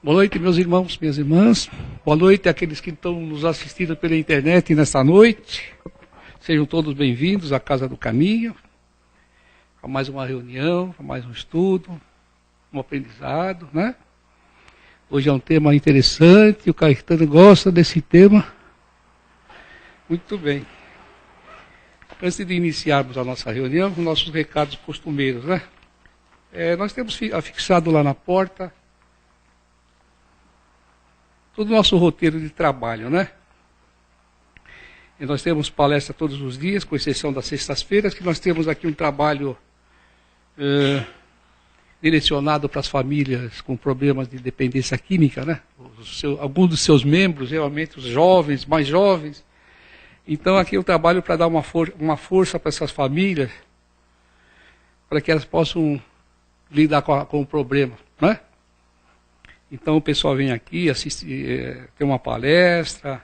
Boa noite, meus irmãos, minhas irmãs. Boa noite àqueles que estão nos assistindo pela internet nesta noite. Sejam todos bem-vindos à Casa do Caminho, a mais uma reunião, a mais um estudo, um aprendizado, né? Hoje é um tema interessante, o Caetano gosta desse tema. Muito bem. Antes de iniciarmos a nossa reunião, os nossos recados costumeiros, né? Nós temos afixado lá na porta todo o nosso roteiro de trabalho, né? E nós temos palestra todos os dias, com exceção das sextas-feiras, que nós temos aqui um trabalho direcionado para as famílias com problemas de dependência química, né? Alguns dos seus membros, realmente os jovens, mais jovens. Então aqui eu trabalho para dar uma força para essas famílias, para que elas possam lidar com o problema, né? Então o pessoal vem aqui, assiste, tem uma palestra,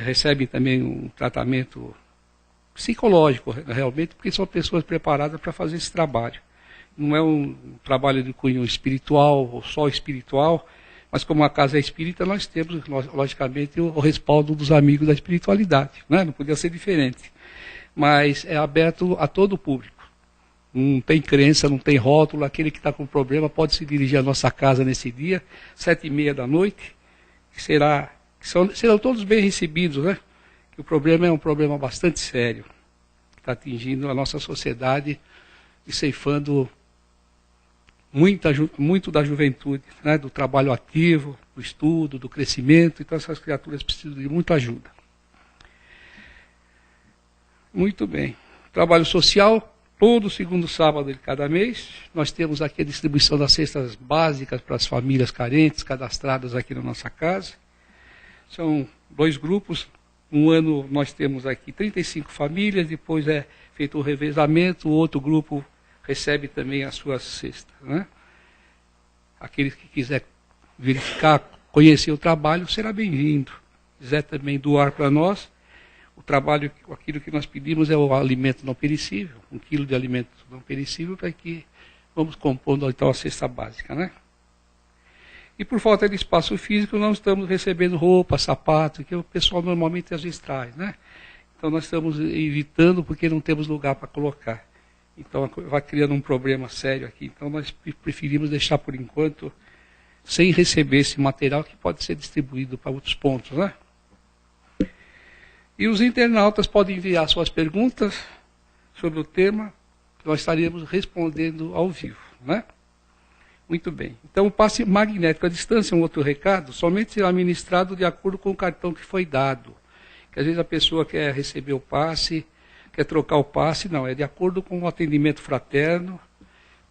recebe também um tratamento psicológico, realmente, porque são pessoas preparadas para fazer esse trabalho. Não é um trabalho de cunho espiritual, ou só espiritual, mas como a casa é espírita, nós temos, logicamente, o respaldo dos amigos da espiritualidade, né? Não podia ser diferente. Mas é aberto a todo o público. Não tem crença, não tem rótulo. Aquele que está com problema pode se dirigir à nossa casa nesse dia, 7h30 da noite, serão todos bem recebidos, né? Que o problema é um problema bastante sério, que está atingindo a nossa sociedade e ceifando muito da juventude, né? Do trabalho ativo, do estudo, do crescimento. Então essas criaturas precisam de muita ajuda. Muito bem. Trabalho social. Todo segundo sábado de cada mês, nós temos aqui a distribuição das cestas básicas para as famílias carentes, cadastradas aqui na nossa casa. São 2 grupos. Um ano nós temos aqui 35 famílias, depois é feito o revezamento, o outro grupo recebe também as suas cestas, né? Aquele que quiser verificar, conhecer o trabalho, será bem-vindo. Quiser também doar para nós, o trabalho, aquilo que nós pedimos é o alimento não perecível, 1 quilo de alimento não perecível, para que vamos compondo então a cesta básica, né? E por falta de espaço físico, não estamos recebendo roupa, sapato, que o pessoal normalmente às vezes traz, né? Então nós estamos evitando porque não temos lugar para colocar. Então vai criando um problema sério aqui. Então nós preferimos deixar por enquanto sem receber esse material que pode ser distribuído para outros pontos, né? E os internautas podem enviar suas perguntas sobre o tema, que nós estaremos respondendo ao vivo, né? Muito bem. Então, o passe magnético à distância, um outro recado, somente será administrado de acordo com o cartão que foi dado. Que às vezes a pessoa quer receber o passe, quer trocar o passe, não, é de acordo com o atendimento fraterno.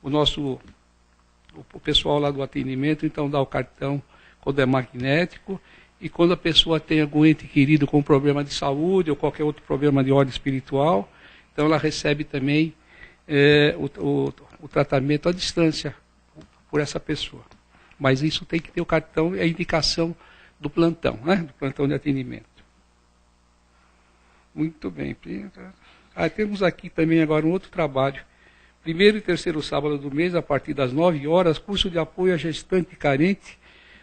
O pessoal lá do atendimento, então, dá o cartão quando é magnético. E quando a pessoa tem algum ente querido com problema de saúde ou qualquer outro problema de ordem espiritual, então ela recebe também o tratamento à distância por essa pessoa. Mas isso tem que ter o cartão e a indicação do plantão, né? Do plantão de atendimento. Muito bem. Temos aqui também agora um outro trabalho. 1º e 3º sábado do mês, a partir das 9 horas, curso de apoio à gestante carente,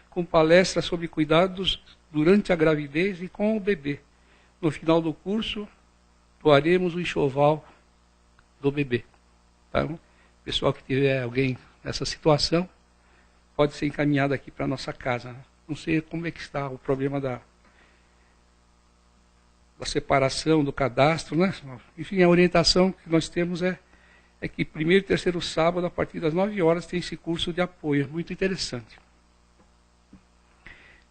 com palestras sobre cuidados durante a gravidez e com o bebê. No final do curso, doaremos o enxoval do bebê. Tá? O pessoal que tiver alguém nessa situação, pode ser encaminhado aqui para a nossa casa, né? Não sei como é que está o problema da separação, do cadastro, né? Enfim, a orientação que nós temos é que 1º e 3º sábado, a partir das 9 horas, tem esse curso de apoio. Muito interessante.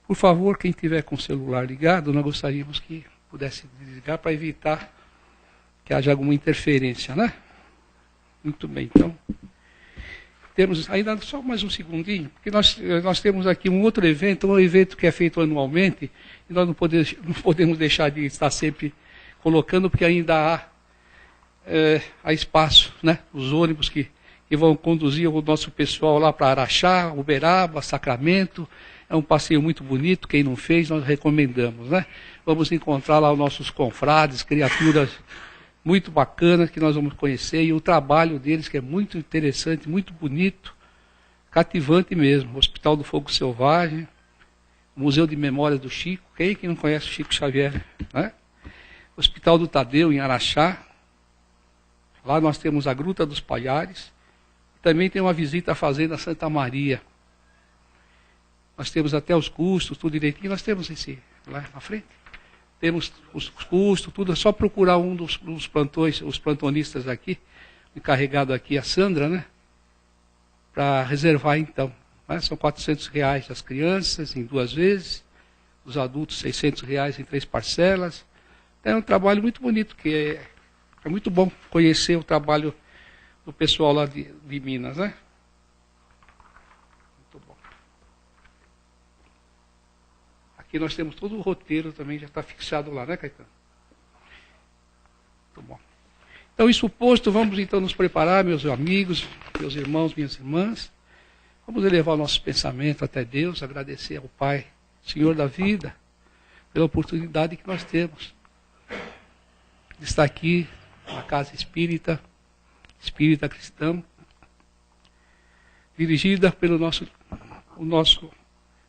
Por favor, quem tiver com o celular ligado, nós gostaríamos que pudesse desligar para evitar que haja alguma interferência, né? Muito bem, então, temos ainda só mais um segundinho, porque nós temos aqui um outro evento, um evento que é feito anualmente, e nós não podemos deixar de estar sempre colocando, porque ainda há espaço, né? Os ônibus que vão conduzir o nosso pessoal lá para Araxá, Uberaba, Sacramento. É um passeio muito bonito, quem não fez, nós recomendamos, né? Vamos encontrar lá os nossos confrades, criaturas muito bacanas que nós vamos conhecer, e o trabalho deles, que é muito interessante, muito bonito, cativante mesmo. Hospital do Fogo Selvagem, Museu de Memórias do Chico. Quem que não conhece o Chico Xavier? Né? Hospital do Tadeu, em Araxá. Lá nós temos a Gruta dos Palhares. Também tem uma visita à Fazenda Santa Maria. Nós temos até os custos, tudo direitinho. Nós temos esse lá na frente. Temos os custos, tudo. É só procurar um dos plantões, os plantonistas aqui, encarregado aqui, a Sandra, né? Para reservar então. Né? São R$400 as crianças em 2 vezes, os adultos R$600 em 3 parcelas. É um trabalho muito bonito, que é muito bom conhecer o trabalho do pessoal lá de Minas, né? Muito bom. Aqui nós temos todo o roteiro também, já está fixado lá, né, Caetano? Muito bom. Então, isso posto, vamos então nos preparar, meus amigos, meus irmãos, minhas irmãs. Vamos elevar o nosso pensamento até Deus, agradecer ao Pai, Senhor da vida, pela oportunidade que nós temos de estar aqui na Casa Espírita Cristã, dirigida pelo o nosso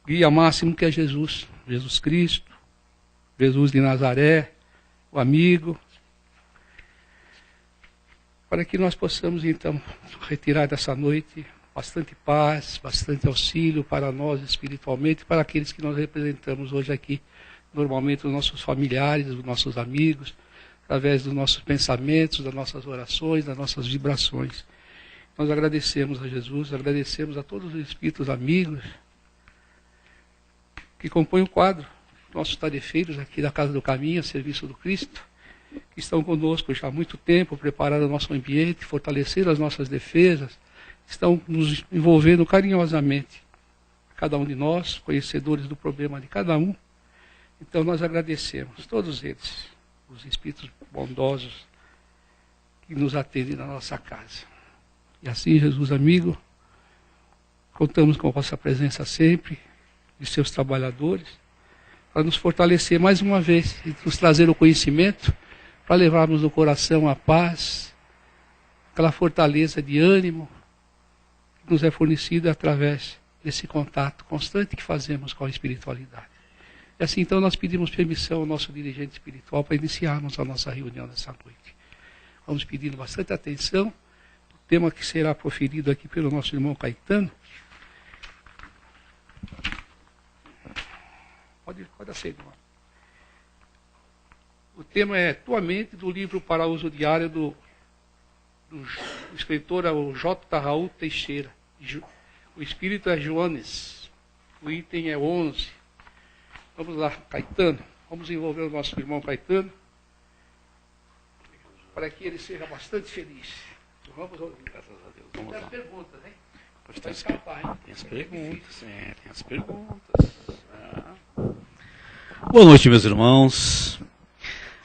guia máximo, que é Jesus Cristo, Jesus de Nazaré, o amigo, para que nós possamos, então, retirar dessa noite bastante paz, bastante auxílio para nós espiritualmente, para aqueles que nós representamos hoje aqui, normalmente os nossos familiares, os nossos amigos, através dos nossos pensamentos, das nossas orações, das nossas vibrações. Nós agradecemos a Jesus, agradecemos a todos os espíritos amigos que compõem o quadro, nossos tarefeiros aqui da Casa do Caminho, a serviço do Cristo, que estão conosco já há muito tempo, preparando o nosso ambiente, fortalecendo as nossas defesas, estão nos envolvendo carinhosamente, cada um de nós, conhecedores do problema de cada um. Então nós agradecemos, todos eles, os espíritos bondosos que nos atendem na nossa casa. E assim, Jesus amigo, contamos com a vossa presença sempre, de seus trabalhadores, para nos fortalecer mais uma vez e nos trazer o conhecimento, para levarmos no coração a paz, aquela fortaleza de ânimo que nos é fornecida através desse contato constante que fazemos com a espiritualidade. E assim, então, nós pedimos permissão ao nosso dirigente espiritual para iniciarmos a nossa reunião nessa noite. Vamos pedindo bastante atenção, o tema que será proferido aqui pelo nosso irmão Caetano. Pode aceitar, irmão. O tema é Tua Mente, do livro Para Uso Diário do escritor J. Raul Teixeira. O espírito é Joanes. O item é 11. Vamos lá, Caetano. Vamos envolver o nosso irmão Caetano, para que ele seja bastante feliz. Vamos ouvir. Graças a Deus. Vamos lá. Tem as perguntas, hein? Tem as perguntas, tem as perguntas. Boa noite, meus irmãos.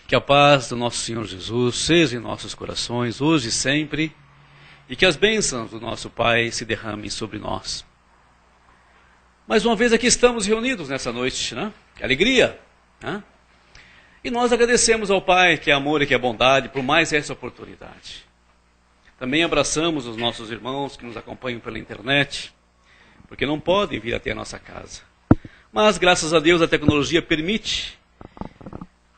Que a paz do nosso Senhor Jesus seja em nossos corações, hoje e sempre, e que as bênçãos do nosso Pai se derramem sobre nós. Mais uma vez aqui estamos reunidos nessa noite, né? Que alegria, né? E nós agradecemos ao Pai, que é amor e que é bondade, por mais essa oportunidade. Também abraçamos os nossos irmãos que nos acompanham pela internet, porque não podem vir até a nossa casa. Mas, graças a Deus, a tecnologia permite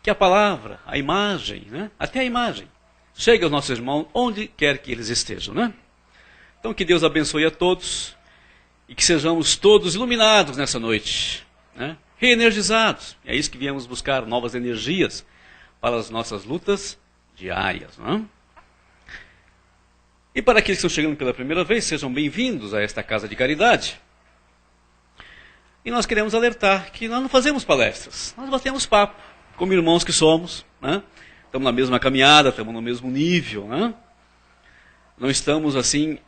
que a palavra, a imagem, né? Até a imagem, chegue aos nossos irmãos onde quer que eles estejam, né? Então, que Deus abençoe a todos e que sejamos todos iluminados nessa noite, né? Reenergizados. É isso que viemos buscar, novas energias para as nossas lutas diárias, né? E para aqueles que estão chegando pela primeira vez, sejam bem-vindos a esta Casa de Caridade. E nós queremos alertar que nós não fazemos palestras, nós batemos papo, como irmãos que somos, né? Estamos na mesma caminhada, estamos no mesmo nível, né? Não estamos assim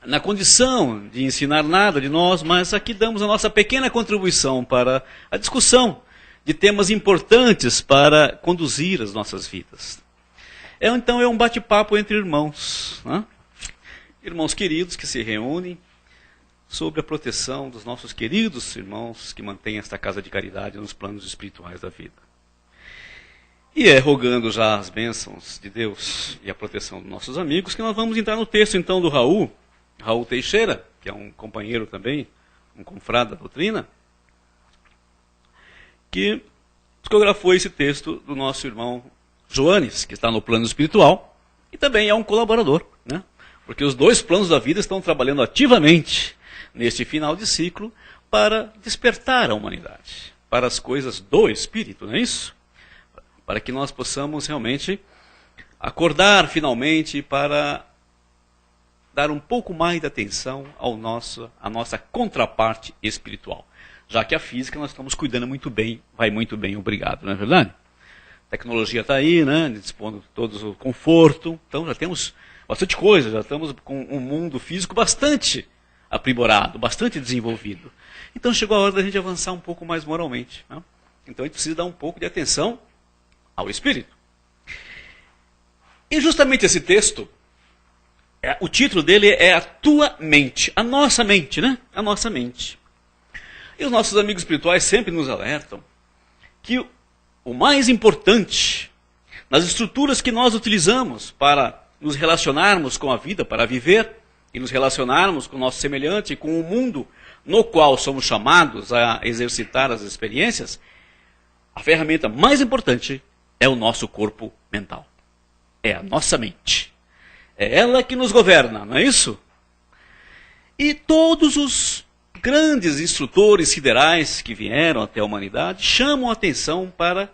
na condição de ensinar nada de nós, mas aqui damos a nossa pequena contribuição para a discussão de temas importantes para conduzir as nossas vidas. Então é um bate-papo entre irmãos, né? Irmãos queridos que se reúnem sobre a proteção dos nossos queridos irmãos que mantêm esta casa de caridade nos planos espirituais da vida. E rogando já as bênçãos de Deus e a proteção dos nossos amigos, que nós vamos entrar no texto então do Raul, Raul Teixeira, que é um companheiro também, um confrade da doutrina, que psicografou esse texto do nosso irmão Joanes, que está no plano espiritual, e também é um colaborador, né? Porque os dois planos da vida estão trabalhando ativamente neste final de ciclo para despertar a humanidade para as coisas do Espírito, não é isso? Para que nós possamos realmente acordar finalmente para dar um pouco mais de atenção à nossa contraparte espiritual. Já que a física nós estamos cuidando muito bem, vai muito bem, obrigado, não é verdade? A tecnologia está aí, né? Dispondo de todo o conforto, então já temos bastante coisa, já estamos com um mundo físico bastante aprimorado, bastante desenvolvido. Então chegou a hora da gente avançar um pouco mais moralmente, né? Então a gente precisa dar um pouco de atenção ao Espírito. E justamente esse texto, o título dele é A Tua Mente, a nossa mente, né? A nossa mente. E os nossos amigos espirituais sempre nos alertam que o mais importante nas estruturas que nós utilizamos para nos relacionarmos com a vida, para viver e nos relacionarmos com o nosso semelhante, com o mundo no qual somos chamados a exercitar as experiências, a ferramenta mais importante é o nosso corpo mental. É a nossa mente. É ela que nos governa, não é isso? E todos os grandes instrutores siderais que vieram até a humanidade chamam a atenção para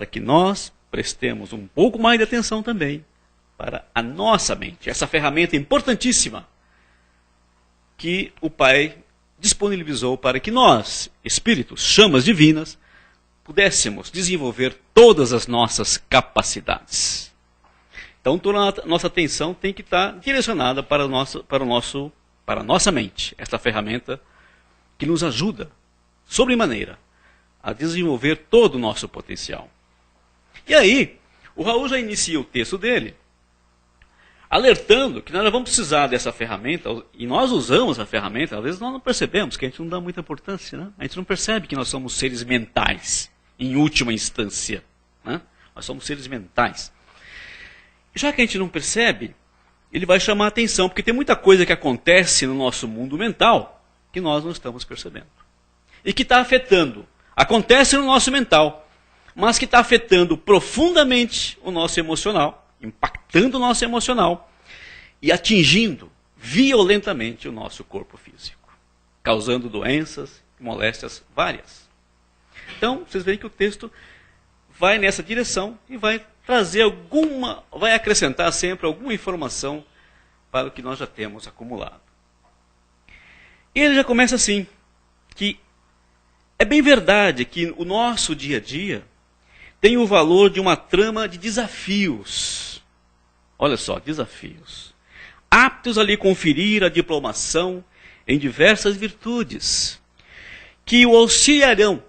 que nós prestemos um pouco mais de atenção também para a nossa mente. Essa ferramenta importantíssima que o Pai disponibilizou para que nós, espíritos, chamas divinas, pudéssemos desenvolver todas as nossas capacidades. Então toda a nossa atenção tem que estar direcionada para a nossa mente, esta ferramenta que nos ajuda, sobremaneira, a desenvolver todo o nosso potencial. E aí, o Raul já inicia o texto dele, alertando que nós vamos precisar dessa ferramenta, e nós usamos a ferramenta, às vezes nós não percebemos, que a gente não dá muita importância, né? A gente não percebe que nós somos seres mentais, em última instância, né? Nós somos seres mentais. Já que a gente não percebe, ele vai chamar a atenção, porque tem muita coisa que acontece no nosso mundo mental que nós não estamos percebendo. E que está afetando. Acontece no nosso mental, mas que está afetando profundamente o nosso emocional, impactando o nosso emocional e atingindo violentamente o nosso corpo físico, causando doenças e moléstias várias. Então, vocês veem que o texto vai nessa direção e vai vai acrescentar sempre alguma informação para o que nós já temos acumulado. E ele já começa assim, que é bem verdade que o nosso dia a dia tem o valor de uma trama de desafios. Olha só, desafios. Aptos a lhe conferir a diplomação em diversas virtudes, que o auxiliarão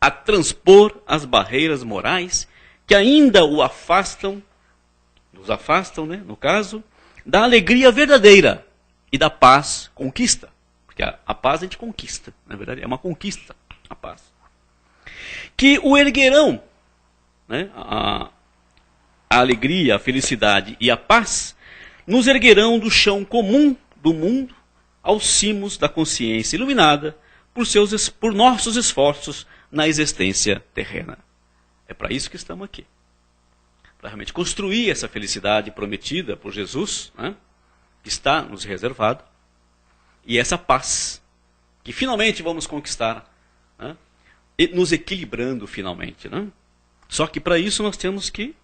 a transpor as barreiras morais que ainda nos afastam, né, no caso, da alegria verdadeira e da paz conquista. Porque a paz a gente conquista, na verdade, é uma conquista, a paz. Que o erguerão, né, a alegria, a felicidade e a paz, nos erguerão do chão comum do mundo aos cimos da consciência iluminada por nossos esforços na existência terrena. É para isso que estamos aqui. Para realmente construir essa felicidade prometida por Jesus, né, que está nos reservado, e essa paz que finalmente vamos conquistar, né, e nos equilibrando finalmente. Né? Só que para isso nós temos que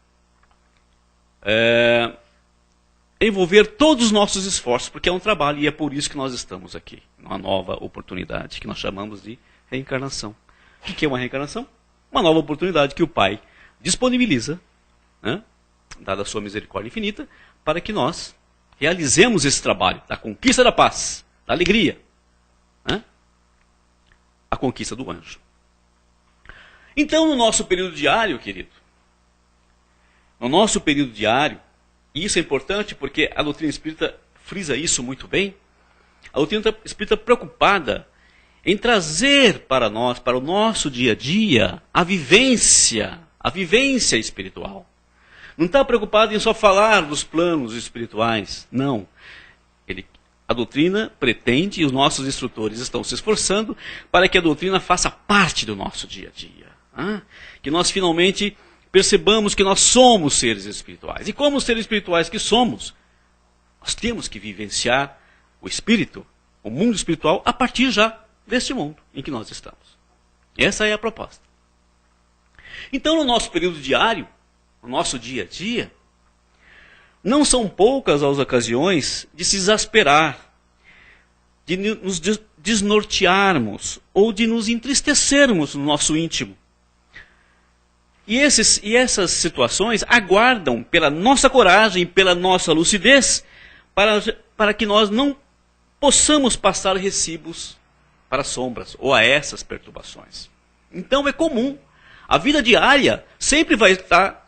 envolver todos os nossos esforços, porque é um trabalho e é por isso que nós estamos aqui, numa nova oportunidade que nós chamamos de reencarnação. O que é uma reencarnação? Uma nova oportunidade que o Pai disponibiliza, né, dada a sua misericórdia infinita, para que nós realizemos esse trabalho da conquista da paz, da alegria, né, a conquista do anjo. Então, no nosso período diário, querido, e isso é importante porque a doutrina espírita frisa isso muito bem, a doutrina espírita preocupada em trazer para nós, para o nosso dia a dia, a vivência espiritual. Não está preocupado em só falar dos planos espirituais. Não. A doutrina pretende, e os nossos instrutores estão se esforçando para que a doutrina faça parte do nosso dia a dia. Que nós finalmente percebamos que nós somos seres espirituais. E como seres espirituais que somos, nós temos que vivenciar o espírito, o mundo espiritual, a partir já deste mundo em que nós estamos. Essa é a proposta. Então, no nosso período diário, no nosso dia a dia, não são poucas as ocasiões de se exasperar, de nos desnortearmos ou de nos entristecermos no nosso íntimo. E essas situações aguardam pela nossa coragem, pela nossa lucidez, para que nós não possamos passar recibos para as sombras ou a essas perturbações. Então é comum. A vida diária sempre vai estar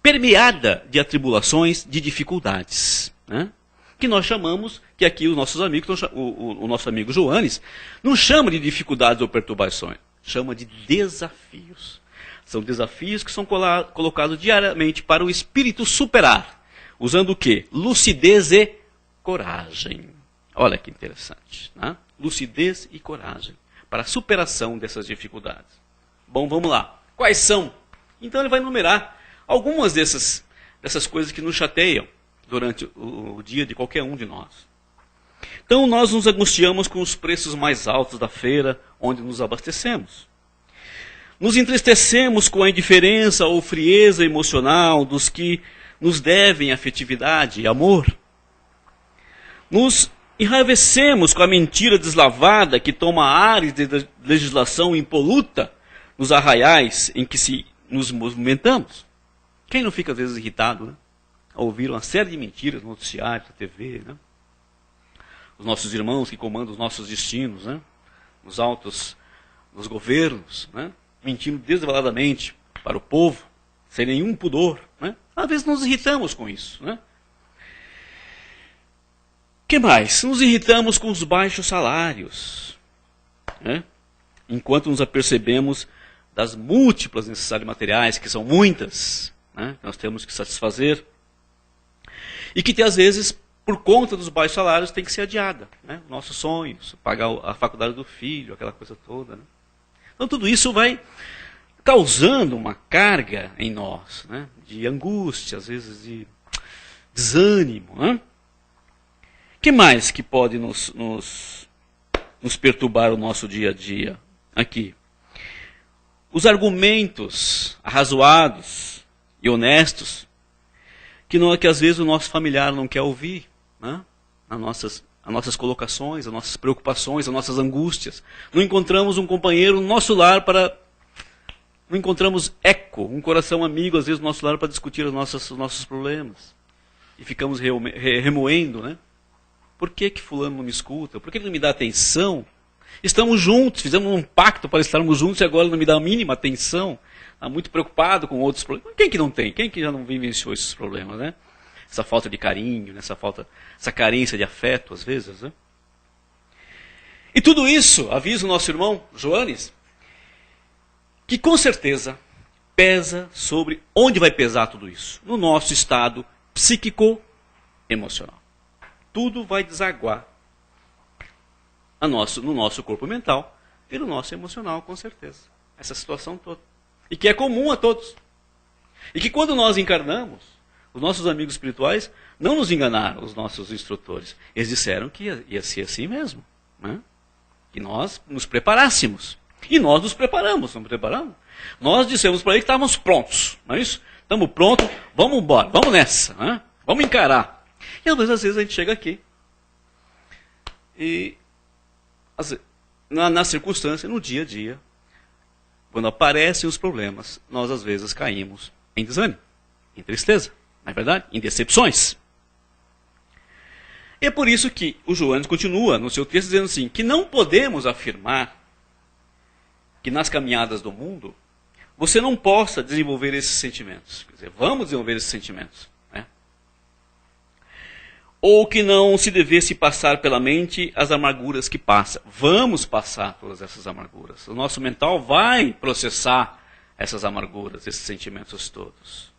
permeada de atribulações, de dificuldades, né? Que nós chamamos, que aqui os nossos amigos, o nosso amigo Joanes, não chama de dificuldades ou perturbações, chama de desafios. São desafios que são colocados diariamente para o espírito superar, usando o quê? Lucidez e coragem. Olha que interessante, né? Lucidez e coragem para a superação dessas dificuldades. Bom, vamos lá. Quais são? Então ele vai enumerar algumas dessas coisas que nos chateiam durante o dia de qualquer um de nós. Então nós nos angustiamos com os preços mais altos da feira onde nos abastecemos. Nos entristecemos com a indiferença ou frieza emocional dos que nos devem afetividade e amor. Nos enraivecemos com a mentira deslavada que toma ares de legislação impoluta nos arraiais em que nos movimentamos. Quem não fica às vezes irritado, né? Ao ouvir uma série de mentiras no noticiário, na TV, né? Os nossos irmãos que comandam os nossos destinos, né? Nos altos dos governos, né? Mentindo desveladamente para o povo, sem nenhum pudor, né? Às vezes nos irritamos com isso, né? O que mais? Nos irritamos com os baixos salários, né? Enquanto nos apercebemos das múltiplas necessidades materiais, que são muitas, né? Nós temos que satisfazer, e que às vezes, por conta dos baixos salários, tem que ser adiada, né? Nossos sonhos, pagar a faculdade do filho, aquela coisa toda, né? Então tudo isso vai causando uma carga em nós, né? De angústia, às vezes de desânimo, né? O que mais que pode nos perturbar o nosso dia a dia aqui? Os argumentos arrazoados e honestos que às vezes o nosso familiar não quer ouvir, né? As nossas colocações, as nossas preocupações, as nossas angústias. Não encontramos um companheiro no nosso lar não encontramos eco, um coração amigo, às vezes, no nosso lar para discutir os nossos problemas. E ficamos remoendo, né? Por que fulano não me escuta? Por que ele não me dá atenção? Estamos juntos, fizemos um pacto para estarmos juntos e agora ele não me dá a mínima atenção. Está muito preocupado com outros problemas. Quem que não tem? Quem que já não vivenciou esses problemas, né? Essa falta de carinho, né? Essa carência de afeto, às vezes, né? E tudo isso, avisa o nosso irmão Joanes, que com certeza pesa sobre onde vai pesar tudo isso. No nosso estado psíquico-emocional. Tudo vai desaguar no nosso corpo mental e no nosso emocional, com certeza. Essa situação toda. E que é comum a todos. E que quando nós encarnamos, os nossos amigos espirituais não nos enganaram, os nossos instrutores. Eles disseram que ia ser assim mesmo, né? Que nós nos preparássemos. E nós nos preparamos, não preparamos? Nós dissemos para ele que estávamos prontos, não é isso? Estamos prontos, vamos embora, vamos nessa, né? Vamos encarar. E às vezes a gente chega aqui e na circunstância, no dia a dia, quando aparecem os problemas, nós às vezes caímos em desânimo, em tristeza, não é verdade? Em decepções. E é por isso que o Joanes continua no seu texto dizendo assim, que não podemos afirmar que nas caminhadas do mundo você não possa desenvolver esses sentimentos. Quer dizer, vamos desenvolver esses sentimentos. Né? Ou que não se devesse passar pela mente as amarguras que passa. Vamos passar todas essas amarguras. O nosso mental vai processar essas amarguras, esses sentimentos todos.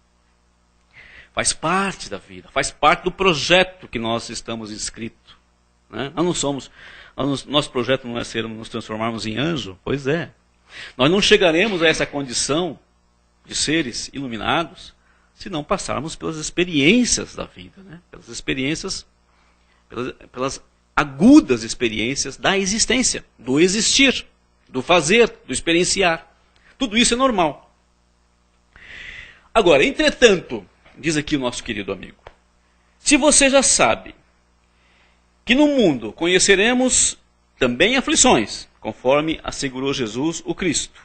Faz parte da vida, faz parte do projeto que nós estamos inscritos. Né? Nós não somos, nosso projeto não é nos transformarmos em anjo, pois é. Nós não chegaremos a essa condição de seres iluminados se não passarmos pelas experiências da vida, né? Pelas experiências, pelas agudas experiências da existência, do existir, do fazer, do experienciar. Tudo isso é normal. Agora, entretanto, diz aqui o nosso querido amigo, se você já sabe que no mundo conheceremos também aflições, conforme assegurou Jesus o Cristo,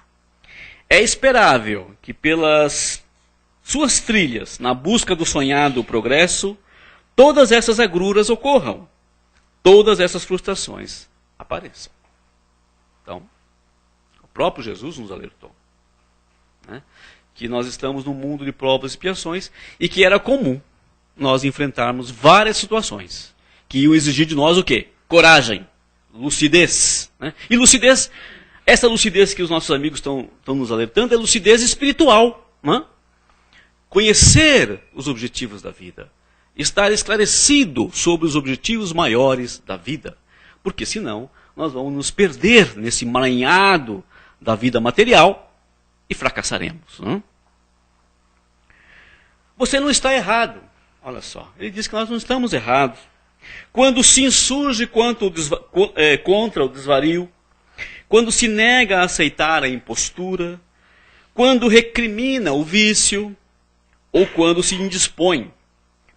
é esperável que pelas suas trilhas, na busca do sonhado progresso, todas essas agruras ocorram, todas essas frustrações apareçam. Então, o próprio Jesus nos alertou, né, que nós estamos num mundo de provas e expiações e que era comum nós enfrentarmos várias situações que iam exigir de nós o quê? Coragem, lucidez. Né? E lucidez, essa lucidez que os nossos amigos estão nos alertando é lucidez espiritual. Né? Conhecer os objetivos da vida, estar esclarecido sobre os objetivos maiores da vida, porque senão nós vamos nos perder nesse emaranhado da vida material e fracassaremos. Não? Você não está errado. Olha só, ele diz que nós não estamos errados. Quando se insurge contra o desvario, quando se nega a aceitar a impostura, quando recrimina o vício, ou quando se indispõe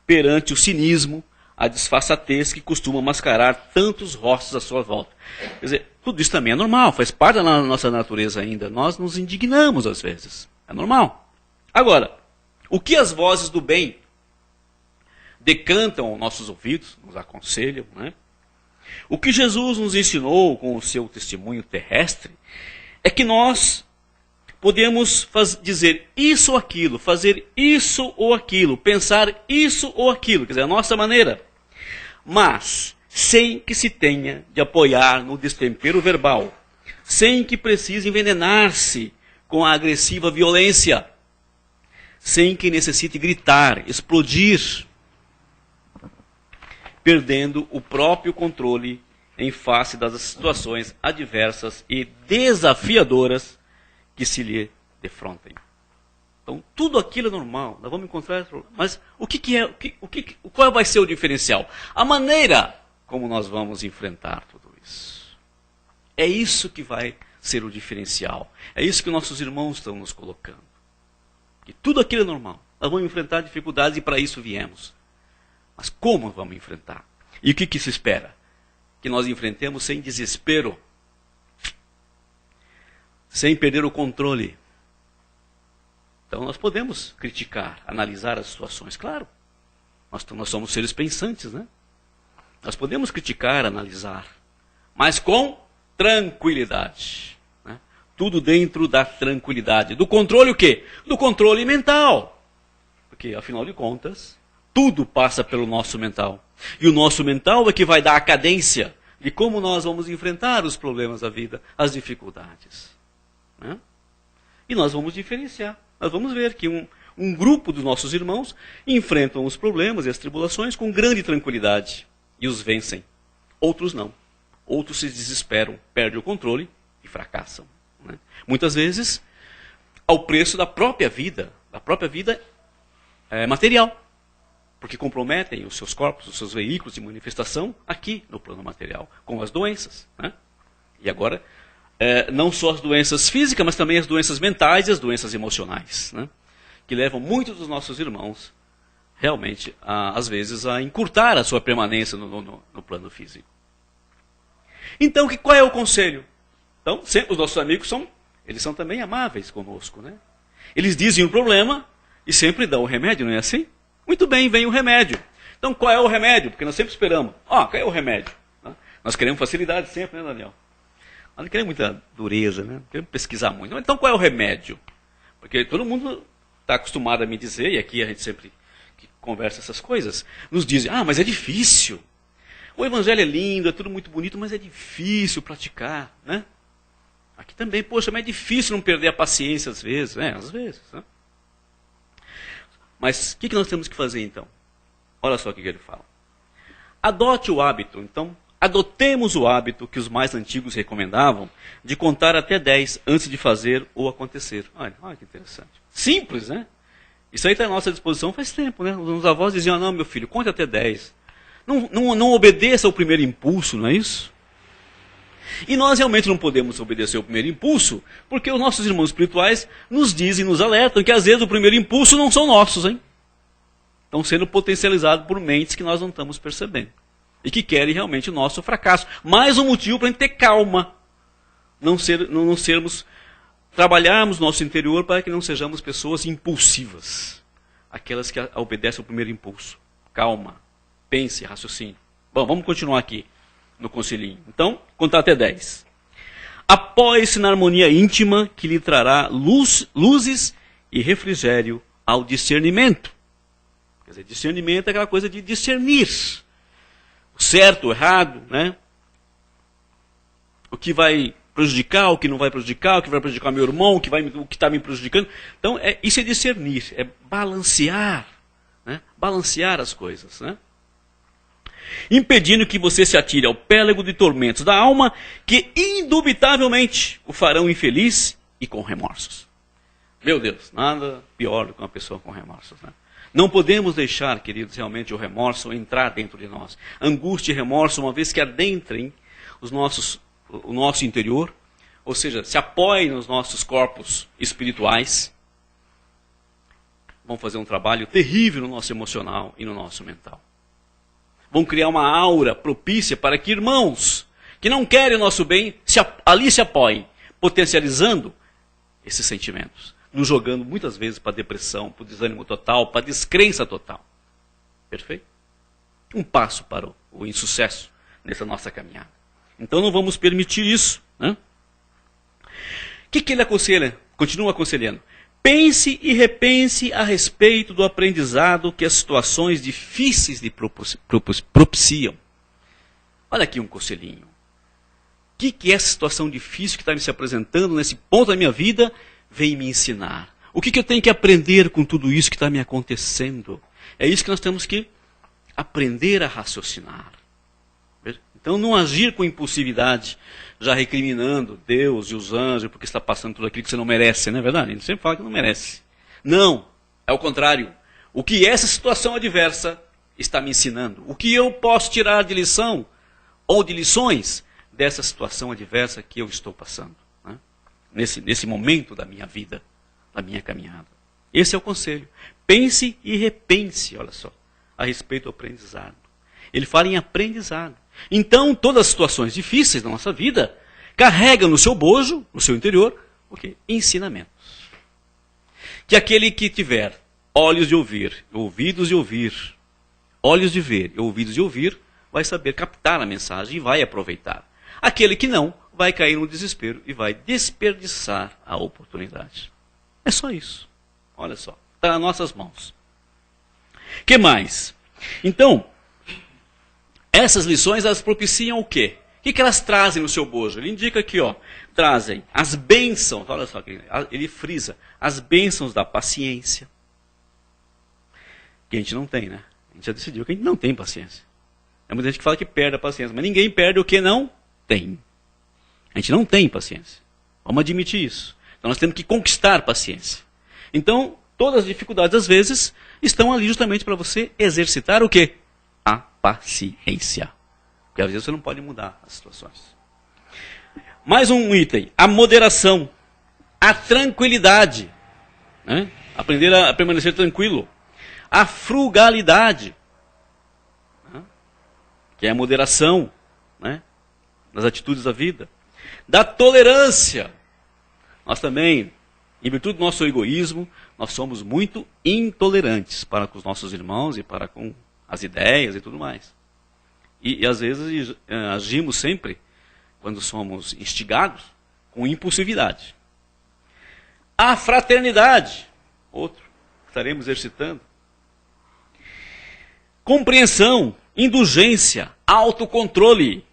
perante o cinismo, a disfarçatez que costuma mascarar tantos rostos à sua volta. Quer dizer, tudo isso também é normal, faz parte da nossa natureza ainda. Nós nos indignamos às vezes, é normal. Agora, o que as vozes do bem decantam aos nossos ouvidos, nos aconselham, né? O que Jesus nos ensinou com o seu testemunho terrestre é que nós podemos dizer isso ou aquilo, fazer isso ou aquilo, pensar isso ou aquilo, quer dizer, a nossa maneira, mas sem que se tenha de apoiar no destempero verbal, sem que precise envenenar-se com a agressiva violência, sem que necessite gritar, explodir, perdendo o próprio controle em face das situações adversas e desafiadoras que se lhe defrontem. Então, tudo aquilo é normal, nós vamos encontrar, mas qual vai ser o diferencial? A maneira como nós vamos enfrentar tudo isso. É isso que vai ser o diferencial. É isso que nossos irmãos estão nos colocando. Que tudo aquilo é normal. Nós vamos enfrentar dificuldades e para isso viemos. Mas como vamos enfrentar? E o que se espera? Que nós enfrentemos sem desespero, sem perder o controle. Então nós podemos criticar, analisar as situações, claro. Nós somos seres pensantes, né? Nós podemos criticar, analisar, mas com tranquilidade. Né? Tudo dentro da tranquilidade. Do controle o quê? Do controle mental. Porque, afinal de contas, tudo passa pelo nosso mental. E o nosso mental é que vai dar a cadência de como nós vamos enfrentar os problemas da vida, as dificuldades. Né? E nós vamos diferenciar. Nós vamos ver que um grupo dos nossos irmãos enfrentam os problemas e as tribulações com grande tranquilidade e os vencem. Outros não. Outros se desesperam, perdem o controle e fracassam. Né? Muitas vezes ao preço da própria vida material. Porque comprometem os seus corpos, os seus veículos de manifestação aqui no plano material, com as doenças. Né? E agora, não só as doenças físicas, mas também as doenças mentais e as doenças emocionais, né? Que levam muitos dos nossos irmãos, realmente, às vezes, a encurtar a sua permanência no plano físico. Então, qual é o conselho? Então, sempre os nossos amigos eles são também amáveis conosco. Né? Eles dizem o problema e sempre dão o remédio, não é assim? Muito bem, vem o remédio. Então, qual é o remédio? Porque nós sempre esperamos. Qual é o remédio? Nós queremos facilidade sempre, né, Daniel? Nós não queremos muita dureza, né? Não queremos pesquisar muito. Então, qual é o remédio? Porque todo mundo está acostumado a me dizer, e aqui a gente sempre que conversa essas coisas, nos dizem, mas é difícil. O evangelho é lindo, é tudo muito bonito, mas é difícil praticar, né? Aqui também, poxa, mas é difícil não perder a paciência às vezes, né? Às vezes, né? Mas o que nós temos que fazer então? Olha só o que ele fala. Adote o hábito, então, adotemos o hábito que os mais antigos recomendavam de contar até 10 antes de fazer ou acontecer. Olha que interessante. Simples, né? Isso aí está à nossa disposição faz tempo, né? Os avós diziam, não, meu filho, conte até 10. Não obedeça ao primeiro impulso, não é isso? E nós realmente não podemos obedecer ao primeiro impulso, porque os nossos irmãos espirituais nos dizem, nos alertam, que às vezes o primeiro impulso não são nossos, hein? Estão sendo potencializados por mentes que nós não estamos percebendo. E que querem realmente o nosso fracasso. Mais um motivo para a gente ter calma. Não sermos, trabalharmos nosso interior para que não sejamos pessoas impulsivas. Aquelas que obedecem ao primeiro impulso. Calma, pense, raciocínio. Bom, vamos continuar aqui no conselhinho. Então, contar até 10. Apoie-se na harmonia íntima que lhe trará luzes e refrigério ao discernimento. Quer dizer, discernimento é aquela coisa de discernir o certo, o errado, né? O que vai prejudicar, o que não vai prejudicar, o que vai prejudicar meu irmão, o que está me prejudicando. Então, isso é discernir, é balancear, né? Balancear as coisas, né? Impedindo que você se atire ao pélego de tormentos da alma que indubitavelmente o farão infeliz e com remorsos. Meu Deus, nada pior do que uma pessoa com remorsos, né? Não podemos deixar, queridos, realmente o remorso entrar dentro de nós. Angústia e remorso, uma vez que adentrem o nosso interior, ou seja, se apoiem nos nossos corpos espirituais, vão fazer um trabalho terrível no nosso emocional e no nosso mental. Vão criar uma aura propícia para que irmãos que não querem o nosso bem ali se apoiem, potencializando esses sentimentos. Nos jogando muitas vezes para a depressão, para o desânimo total, para a descrença total. Perfeito? Um passo para o insucesso nessa nossa caminhada. Então não vamos permitir isso. Né? O que ele aconselha? Continua aconselhando. Pense e repense a respeito do aprendizado que as situações difíceis lhe propiciam. Olha aqui um conselhinho. O que é essa situação difícil que está me se apresentando nesse ponto da minha vida vem me ensinar? O que eu tenho que aprender com tudo isso que está me acontecendo? É isso que nós temos que aprender a raciocinar. Então não agir com impulsividade, já recriminando Deus e os anjos, porque está passando tudo aquilo que você não merece, não é verdade? A gente sempre fala que não merece. Não, é o contrário. O que essa situação adversa está me ensinando? O que eu posso tirar de lição ou de lições dessa situação adversa que eu estou passando? Né? Nesse momento da minha vida, da minha caminhada. Esse é o conselho. Pense e repense, olha só, a respeito do aprendizado. Ele fala em aprendizado. Então, todas as situações difíceis da nossa vida carregam no seu bojo, no seu interior, o quê? Ensinamentos. Que aquele que tiver olhos de ouvir, ouvidos de ouvir, olhos de ver e ouvidos de ouvir, vai saber captar a mensagem e vai aproveitar. Aquele que não, vai cair no desespero e vai desperdiçar a oportunidade. É só isso. Olha só, está nas nossas mãos. O que mais? Então, essas lições, elas propiciam o quê? O que elas trazem no seu bojo? Ele indica aqui, ó, trazem as bênçãos, olha só, ele frisa, as bênçãos da paciência. Que a gente não tem, né? A gente já decidiu que a gente não tem paciência. Tem muita gente que fala que perde a paciência, mas ninguém perde o que não tem. A gente não tem paciência. Vamos admitir isso. Então nós temos que conquistar paciência. Então, todas as dificuldades, às vezes, estão ali justamente para você exercitar o quê? A paciência. Porque às vezes você não pode mudar as situações. Mais um item. A moderação. A tranquilidade. Né? Aprender a permanecer tranquilo. A frugalidade. Né? Que é a moderação, né? Das atitudes da vida. Da tolerância. Nós também, em virtude do nosso egoísmo, nós somos muito intolerantes para com os nossos irmãos e para com as ideias e tudo mais. E às vezes agimos sempre, quando somos instigados, com impulsividade. A fraternidade, outro, que estaremos exercitando. Compreensão, indulgência, autocontrole,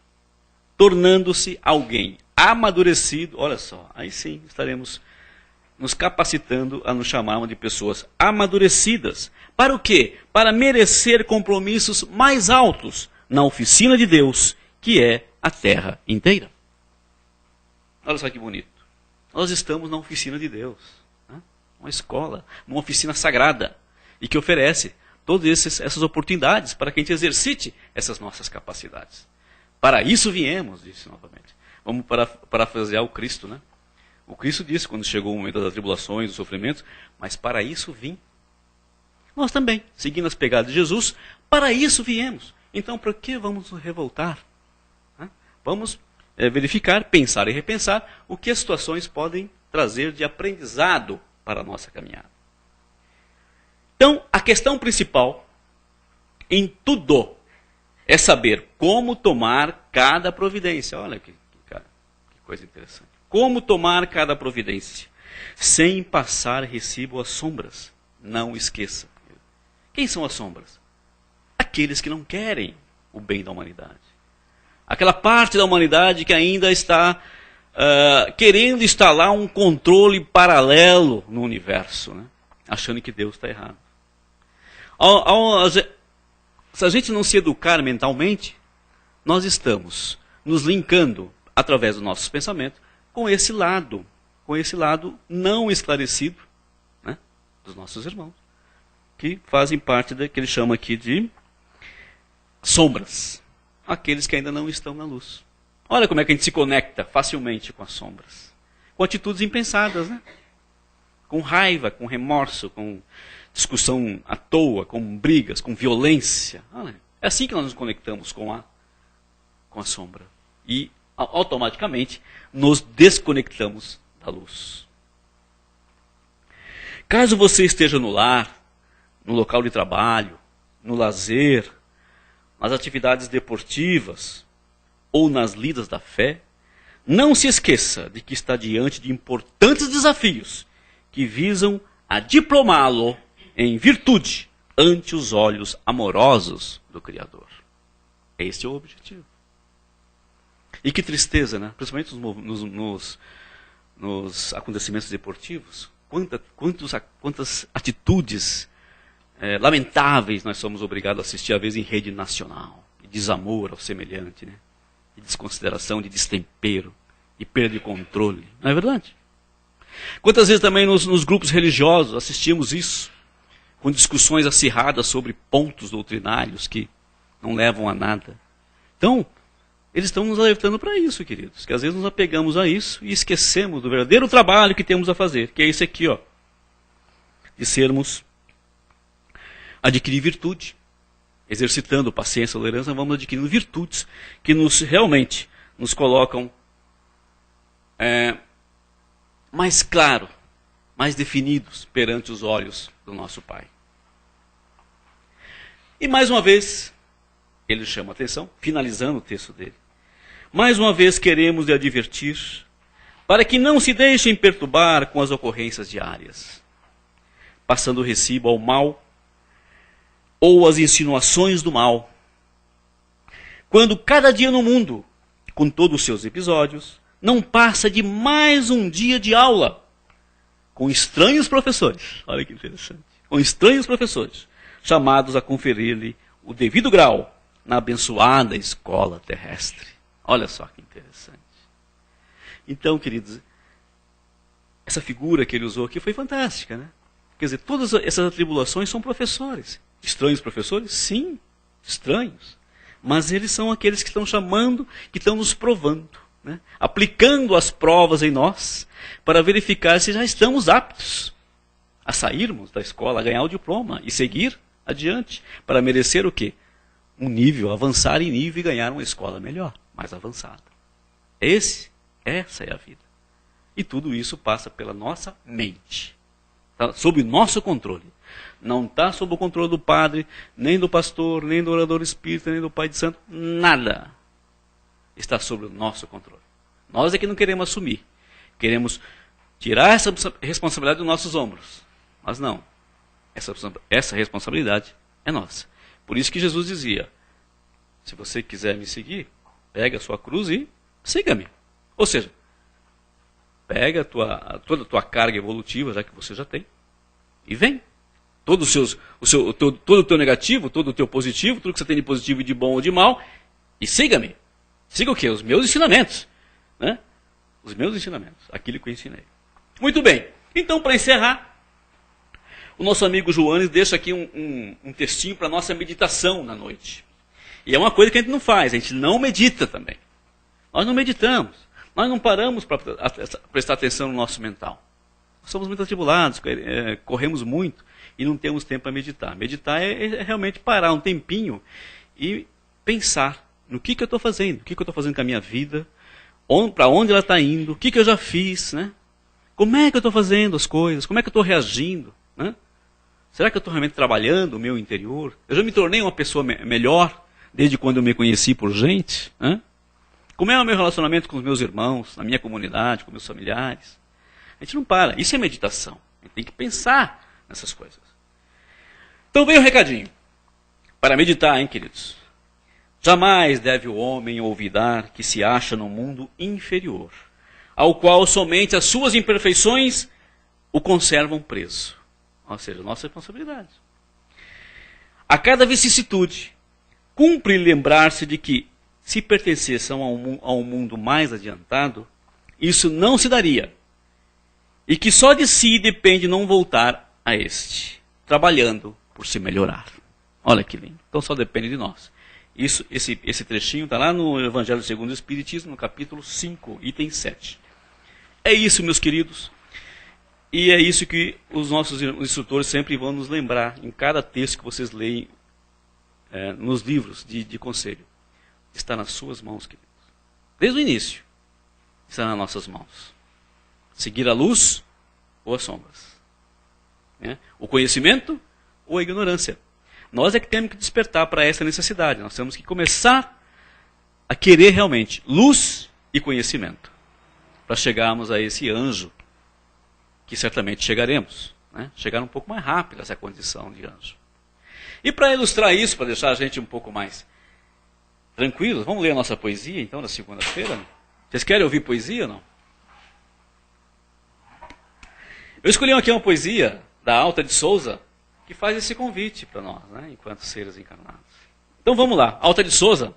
tornando-se alguém amadurecido. Olha só, aí sim estaremos nos capacitando a nos chamarmos de pessoas amadurecidas. Para o quê? Para merecer compromissos mais altos na oficina de Deus, que é a terra inteira. Olha só que bonito. Nós estamos na oficina de Deus, né? Uma escola, uma oficina sagrada, e que oferece todas essas oportunidades para que a gente exercite essas nossas capacidades. Para isso viemos, disse novamente. Vamos parafrasear o Cristo, né? O Cristo disse, quando chegou o momento das tribulações, dos sofrimentos, mas para isso vim. Nós também, seguindo as pegadas de Jesus, para isso viemos. Então, por que vamos nos revoltar? Vamos verificar, pensar e repensar o que as situações podem trazer de aprendizado para a nossa caminhada. Então, a questão principal em tudo é saber como tomar cada providência. Olha que coisa interessante. Como tomar cada providência, sem passar recibo às sombras. Não esqueça. Quem são as sombras? Aqueles que não querem o bem da humanidade. Aquela parte da humanidade que ainda está querendo instalar um controle paralelo no universo, né? Achando que Deus está errado. Se a gente não se educar mentalmente, nós estamos nos linkando, através dos nossos pensamentos, com esse lado não esclarecido, né, dos nossos irmãos, que fazem parte da que ele chama aqui de sombras, aqueles que ainda não estão na luz. Olha como é que a gente se conecta facilmente com as sombras, com atitudes impensadas, né? Com raiva, com remorso, com discussão à toa, com brigas, com violência. Olha, é assim que nós nos conectamos com a sombra. E automaticamente nos desconectamos da luz. Caso você esteja no lar, no local de trabalho, no lazer, nas atividades deportivas ou nas lidas da fé, não se esqueça de que está diante de importantes desafios que visam a diplomá-lo em virtude ante os olhos amorosos do Criador. Esse é o objetivo. E que tristeza, né? Principalmente nos acontecimentos deportivos. Quantas atitudes lamentáveis nós somos obrigados a assistir, às vezes, em rede nacional. De desamor ao semelhante, né? De desconsideração, de destempero, de perda de controle. Não é verdade? Quantas vezes também nos grupos religiosos assistimos isso, com discussões acirradas sobre pontos doutrinários que não levam a nada. Então, eles estão nos alertando para isso, queridos, que às vezes nos apegamos a isso e esquecemos do verdadeiro trabalho que temos a fazer, que é esse aqui, ó, de adquirir virtude. Exercitando paciência e tolerância, vamos adquirindo virtudes que realmente nos colocam mais claro, mais definidos perante os olhos do nosso Pai. E mais uma vez, ele chama a atenção, finalizando o texto dele. Mais uma vez queremos lhe advertir, para que não se deixem perturbar com as ocorrências diárias, passando o recibo ao mal ou às insinuações do mal. Quando cada dia no mundo, com todos os seus episódios, não passa de mais um dia de aula com estranhos professores. Olha que interessante. Com estranhos professores, chamados a conferir-lhe o devido grau na abençoada escola terrestre. Olha só que interessante. Então, queridos, essa figura que ele usou aqui foi fantástica, né? Quer dizer, todas essas atribulações são professores. Estranhos professores? Sim, estranhos. Mas eles são aqueles que estão chamando, que estão nos provando, né? Aplicando as provas em nós, para verificar se já estamos aptos a sairmos da escola, a ganhar o diploma e seguir adiante, para merecer o quê? Um nível, avançar em nível e ganhar uma escola melhor, mais avançada. Essa é a vida. E tudo isso passa pela nossa mente. Está sob o nosso controle. Não está sob o controle do padre, nem do pastor, nem do orador espírita, nem do pai de santo. Nada está sob o nosso controle. Nós é que não queremos assumir. Queremos tirar essa responsabilidade dos nossos ombros. Mas não. Essa responsabilidade é nossa. Por isso que Jesus dizia, se você quiser me seguir, pega a sua cruz e siga-me. Ou seja, pega toda a tua carga evolutiva, já que você já tem, e vem. Todo o teu negativo, todo o teu positivo, tudo que você tem de positivo e de bom ou de mal, e siga-me. Siga o quê? Os meus ensinamentos. Né? Os meus ensinamentos, aquilo que eu ensinei. Muito bem, então para encerrar, o nosso amigo Joanes deixa aqui um textinho para a nossa meditação na noite. E é uma coisa que a gente não faz, a gente não medita também. Nós não meditamos, nós não paramos para prestar atenção no nosso mental. Somos muito atribulados, corremos muito e não temos tempo para meditar. Meditar é realmente parar um tempinho e pensar no que eu estou fazendo, o que eu estou fazendo com a minha vida, para onde ela está indo, o que eu já fiz, né? Como é que eu estou fazendo as coisas, como é que eu estou reagindo, né? Será que eu estou realmente trabalhando o meu interior? Eu já me tornei uma pessoa melhor desde quando eu me conheci por gente? Né? Como é o meu relacionamento com os meus irmãos, na minha comunidade, com meus familiares? A gente não para. Isso é meditação. A gente tem que pensar nessas coisas. Então vem o recadinho. Para meditar, hein, queridos? Jamais deve o homem olvidar que se acha no mundo inferior, ao qual somente as suas imperfeições o conservam preso. Ou seja, nossa responsabilidade. A cada vicissitude, cumpre lembrar-se de que, se pertencessem a um mundo mais adiantado, isso não se daria. E que só de si depende não voltar a este, trabalhando por se melhorar. Olha que lindo. Então só depende de nós. Esse trechinho está lá no Evangelho segundo o Espiritismo, no capítulo 5, item 7. É isso, meus queridos. E é isso que os nossos instrutores sempre vão nos lembrar em cada texto que vocês leem nos livros de conselho. Está nas suas mãos, queridos. Desde o início, está nas nossas mãos. Seguir a luz ou as sombras. O conhecimento ou a ignorância. Nós é que temos que despertar para essa necessidade. Nós temos que começar a querer realmente luz e conhecimento. Para chegarmos a esse anjo, que certamente chegaremos. Né? Chegar um pouco mais rápido a essa condição de anjo. E para ilustrar isso, para deixar a gente um pouco mais tranquilos, vamos ler a nossa poesia, então, na segunda-feira? Vocês querem ouvir poesia ou não? Eu escolhi aqui uma poesia da Alta de Souza, que faz esse convite para nós, né, enquanto seres encarnados. Então vamos lá. Alta de Souza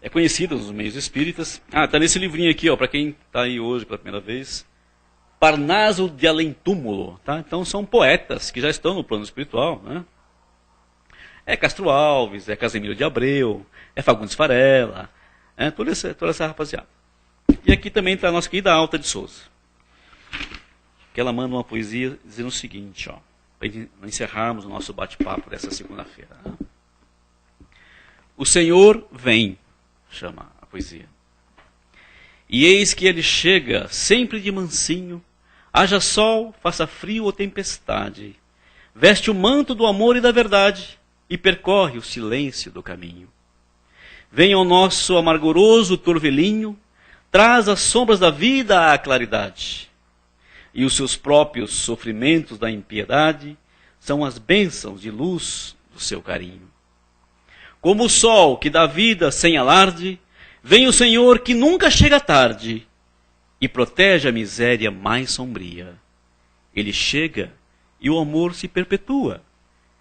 é conhecida nos meios espíritas. Está nesse livrinho aqui, para quem está aí hoje pela primeira vez. Parnaso de Além-Túmulo. Tá? Então são poetas que já estão no plano espiritual. Né? É Castro Alves, é Casimiro de Abreu, é Fagundes Varela, toda essa rapaziada. E aqui também está a nossa querida Alta de Souza. Que ela manda uma poesia dizendo o seguinte, para encerrarmos o nosso bate-papo dessa segunda-feira. Né? O Senhor vem, chama a poesia. E eis que ele chega, sempre de mansinho, haja sol, faça frio ou tempestade, veste o manto do amor e da verdade e percorre o silêncio do caminho. Vem ao nosso amargoroso turvelinho, traz as sombras da vida à claridade. E os seus próprios sofrimentos da impiedade são as bênçãos de luz do seu carinho. Como o sol que dá vida sem alarde, vem o Senhor que nunca chega tarde e protege a miséria mais sombria. Ele chega e o amor se perpetua.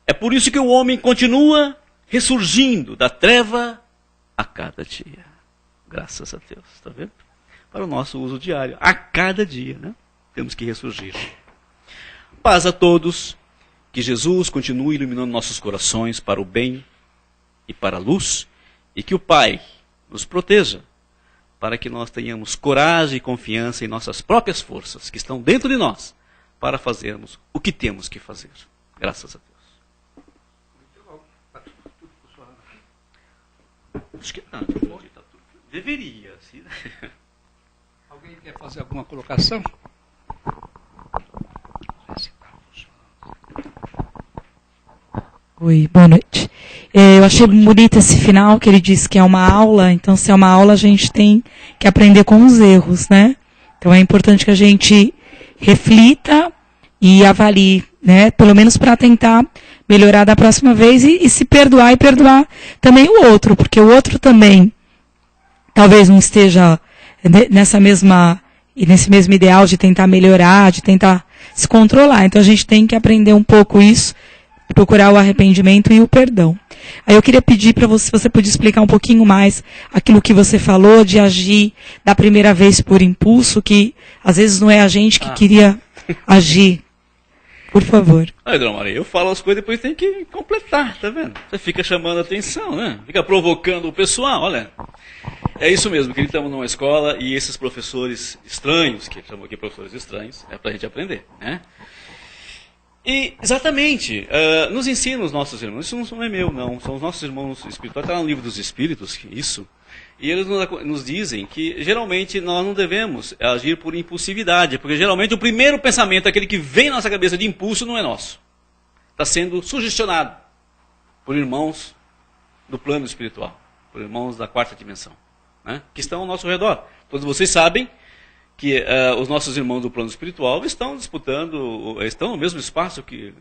É por isso que o homem continua ressurgindo da treva a cada dia. Graças a Deus, está vendo? Para o nosso uso diário, a cada dia, né? Temos que ressurgir. Paz a todos, que Jesus continue iluminando nossos corações para o bem e para a luz, e que o Pai nos proteja, para que nós tenhamos coragem e confiança em nossas próprias forças, que estão dentro de nós, para fazermos o que temos que fazer. Graças a Deus. Acho que não, deveria. Sim. Alguém quer fazer alguma colocação? Oi, boa noite. Eu achei bonito esse final, que ele disse que é uma aula, então se é uma aula a gente tem que aprender com os erros, né? Então é importante que a gente reflita e avalie, né? Pelo menos para tentar melhorar da próxima vez e se perdoar e perdoar também o outro, porque o outro também talvez não esteja nessa mesma e nesse mesmo ideal de tentar melhorar, de tentar se controlar. Então a gente tem que aprender um pouco isso, procurar o arrependimento e o perdão. Aí eu queria pedir para você, se você podia explicar um pouquinho mais aquilo que você falou de agir da primeira vez por impulso, que às vezes não é a gente que queria agir. Por favor. Aí, Dona Maria, eu falo as coisas e depois tem que completar, tá vendo? Você fica chamando a atenção, né? Fica provocando o pessoal, olha. É isso mesmo, que estamos numa escola e esses professores estranhos, que chamam aqui professores estranhos, é pra gente aprender, né? E, exatamente, nos ensina os nossos irmãos, isso não é meu, não, são os nossos irmãos espirituais, está no livro dos Espíritos, isso, e eles nos dizem que, geralmente, nós não devemos agir por impulsividade, porque, geralmente, o primeiro pensamento, aquele que vem na nossa cabeça de impulso, não é nosso. Está sendo sugestionado por irmãos do plano espiritual, por irmãos da quarta dimensão, né, que estão ao nosso redor. Todos vocês sabem que os nossos irmãos do plano espiritual estão disputando, estão no mesmo espaço que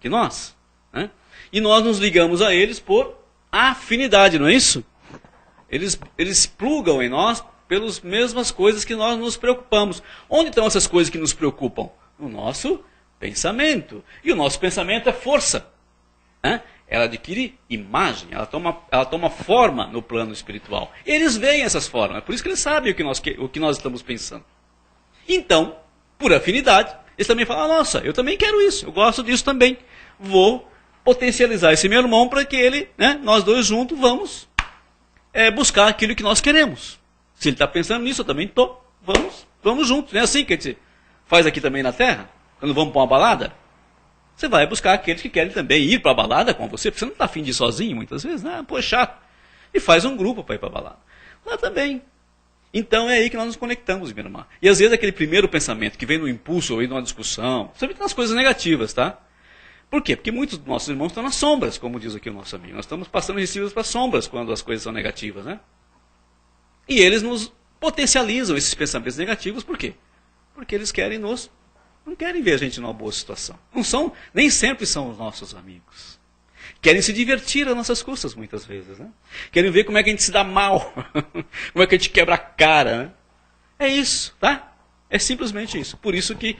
nós, né? E nós nos ligamos a eles por afinidade, não é isso? Eles plugam em nós pelas mesmas coisas que nós nos preocupamos. Onde estão essas coisas que nos preocupam? No nosso pensamento. E o nosso pensamento é força, né? Ela adquire imagem, ela toma forma no plano espiritual. Eles veem essas formas, é por isso que eles sabem o que nós estamos pensando. Então, por afinidade, eles também falam, nossa, eu também quero isso, eu gosto disso também. Vou potencializar esse meu irmão para que ele, né, nós dois juntos, vamos buscar aquilo que nós queremos. Se ele está pensando nisso, eu também estou. Vamos juntos, não é assim que a gente faz aqui também na Terra? Quando vamos para uma balada? Você vai buscar aqueles que querem também ir para a balada com você, porque você não está afim de ir sozinho muitas vezes, né? Pô, é chato. E faz um grupo para ir para a balada. Lá também. Então é aí que nós nos conectamos, minha irmã. E às vezes aquele primeiro pensamento que vem no impulso ou aí numa discussão, sempre nas coisas negativas, tá? Por quê? Porque muitos dos nossos irmãos estão nas sombras, como diz aqui o nosso amigo. Nós estamos passando recibos para sombras quando as coisas são negativas, né? E eles nos potencializam esses pensamentos negativos, por quê? Porque eles não querem ver a gente numa boa situação. Nem sempre são os nossos amigos. Querem se divertir às nossas custas, muitas vezes, né? Querem ver como é que a gente se dá mal, como é que a gente quebra a cara, né? É isso, tá? É simplesmente isso. Por isso que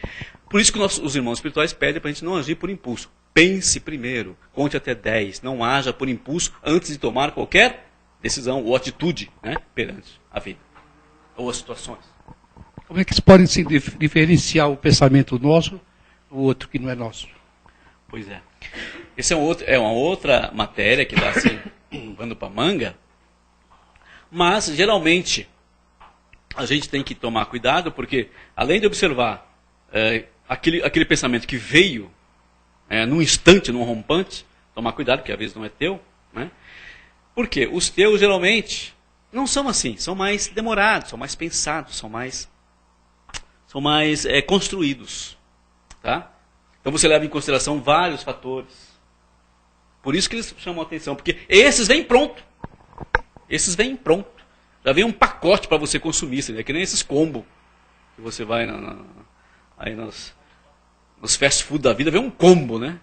os irmãos espirituais pedem para a gente não agir por impulso. Pense primeiro, conte até 10, não haja por impulso antes de tomar qualquer decisão ou atitude, né, perante a vida ou as situações. Como é que podem se diferenciar o pensamento nosso do outro que não é nosso? Pois é. Essa é uma outra matéria que dá assim, pano para manga, mas geralmente a gente tem que tomar cuidado, porque além de observar aquele pensamento que veio num instante, num rompante, tomar cuidado, porque às vezes não é teu, né? Porque os teus geralmente não são assim, são mais demorados, são mais pensados, são mais construídos, tá? Então você leva em consideração vários fatores. Por isso que eles chamam a atenção, porque esses vêm pronto. Já vem um pacote para você consumir, é que nem esses combos que você vai aí nos fast food da vida, vem um combo, né?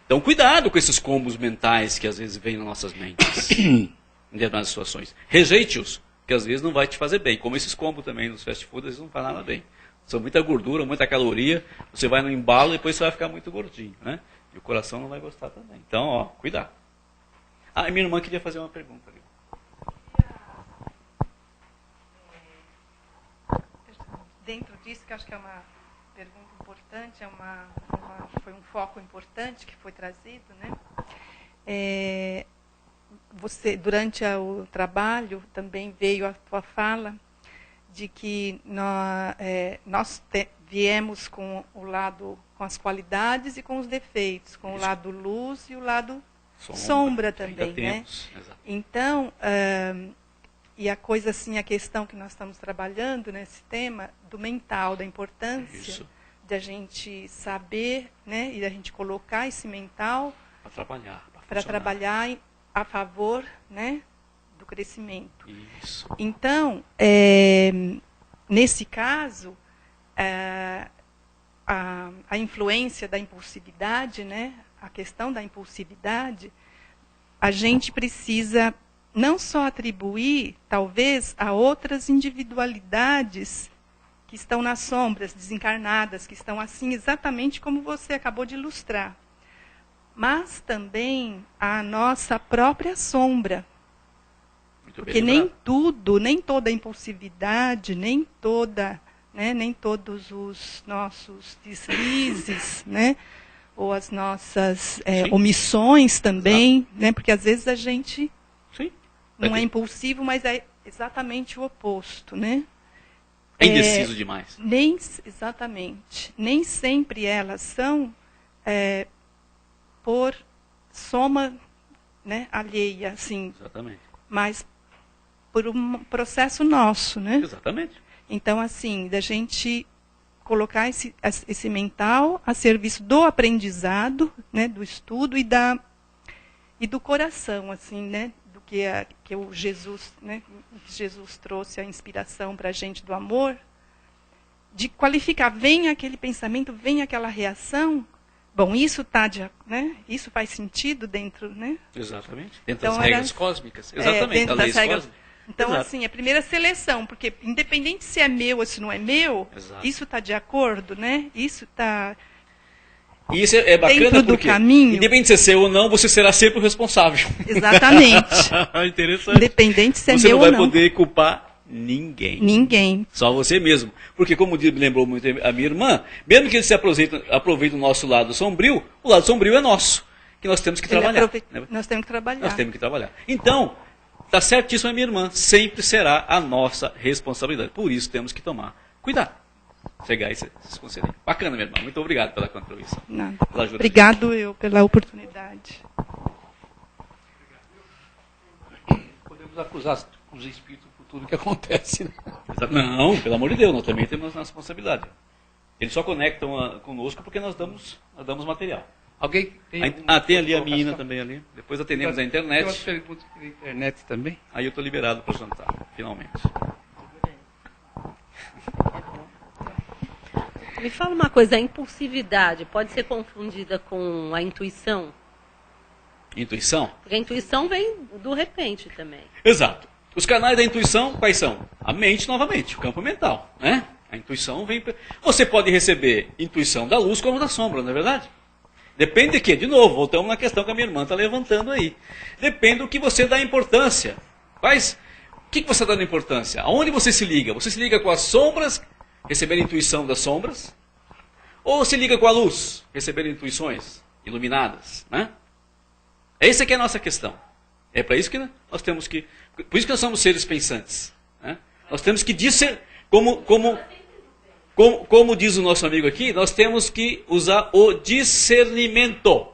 Então cuidado com esses combos mentais que às vezes vêm nas nossas mentes, em determinadas situações. Rejeite-os, que às vezes não vai te fazer bem. Como esses combos também nos fast food, eles não fazem nada bem. São muita gordura, muita caloria, você vai no embalo e depois você vai ficar muito gordinho, né? E o coração não vai gostar também. Então, ó, cuidado. Ah, e minha irmã queria fazer uma pergunta ali. Dentro disso, que acho que é uma pergunta importante, foi um foco importante que foi trazido, né? Você, durante o trabalho, também veio a tua fala de que nós viemos com o lado, com as qualidades e com os defeitos, com o lado luz e o lado sombra também, né? Então, e a coisa assim, a questão que nós estamos trabalhando nesse tema do mental, da importância de a gente saber, né, e da gente colocar esse mental para trabalhar a favor, né, do crescimento. Isso. Então, nesse caso, a influência da impulsividade, né, a questão da impulsividade, a gente precisa não só atribuir, talvez, a outras individualidades que estão nas sombras, desencarnadas, que estão assim exatamente como você acabou de ilustrar. Mas também a nossa própria sombra. Porque nem tudo, nem toda a impulsividade, nem todos os nossos deslizes, né? Ou as nossas omissões também, né? Porque às vezes a gente não é impulsivo, mas é exatamente o oposto, né? É indeciso demais. Exatamente. Nem sempre elas são por soma, né, alheia, assim. Exatamente. Mas por um processo nosso, né? Exatamente. Então, assim, da gente colocar esse mental a serviço do aprendizado, né, do estudo e do coração, assim, né? Que o Jesus, né, Jesus trouxe a inspiração para a gente do amor, de qualificar, vem aquele pensamento, vem aquela reação, bom, isso né, isso faz sentido dentro, né? Exatamente. Dentro então, das regras cósmicas. Exatamente, das leis regras. cósmicas. Então, Exato. assim, a primeira seleção, porque independente se é meu ou se não é meu, Exato. isso está de acordo, né? Isso está... E isso é bacana dentro do porque, caminho, independente de ser seu ou não, você será sempre o responsável. Exatamente. Interessante. Independente se é você meu não ou vai não. poder culpar ninguém. Ninguém. Só você mesmo. Porque, como me lembrou muito a minha irmã, mesmo que ele se aproveite do nosso lado sombrio, o lado sombrio é nosso. Que nós temos que trabalhar. Né? Nós temos que trabalhar. Nós temos que trabalhar. Então, está certíssimo a minha irmã. Sempre será a nossa responsabilidade. Por isso temos que tomar cuidado. Chegar e se conceder. Bacana, minha irmã. Muito obrigado pela contribuição. Nada. Pela ajuda. Obrigado eu pela oportunidade. Podemos acusar os espíritos por tudo que acontece, né? Não, pelo amor de Deus, nós também temos a responsabilidade. Eles só conectam conosco porque nós damos material. Alguém tem tem ali a menina também ali. Depois atendemos a internet. Tem umas perguntas pela internet também. Aí eu estou liberado para jantar, finalmente. Me fala uma coisa, a impulsividade pode ser confundida com a intuição? Intuição? Porque a intuição vem do repente também. Exato. Os canais da intuição, quais são? A mente, novamente, o campo mental. Né? A intuição vem... Você pode receber intuição da luz como da sombra, não é verdade? Depende de quê? De novo, voltamos na questão que a minha irmã está levantando aí. Depende do que você dá importância. O que você dá importância? Aonde você se liga? Você se liga com as sombras, receber intuição das sombras? Ou se liga com a luz, receber intuições iluminadas? Né? Essa que é a nossa questão. É para isso que nós temos que... Por isso que nós somos seres pensantes. Né? Nós temos que discernir... Como diz o nosso amigo aqui, nós temos que usar o discernimento.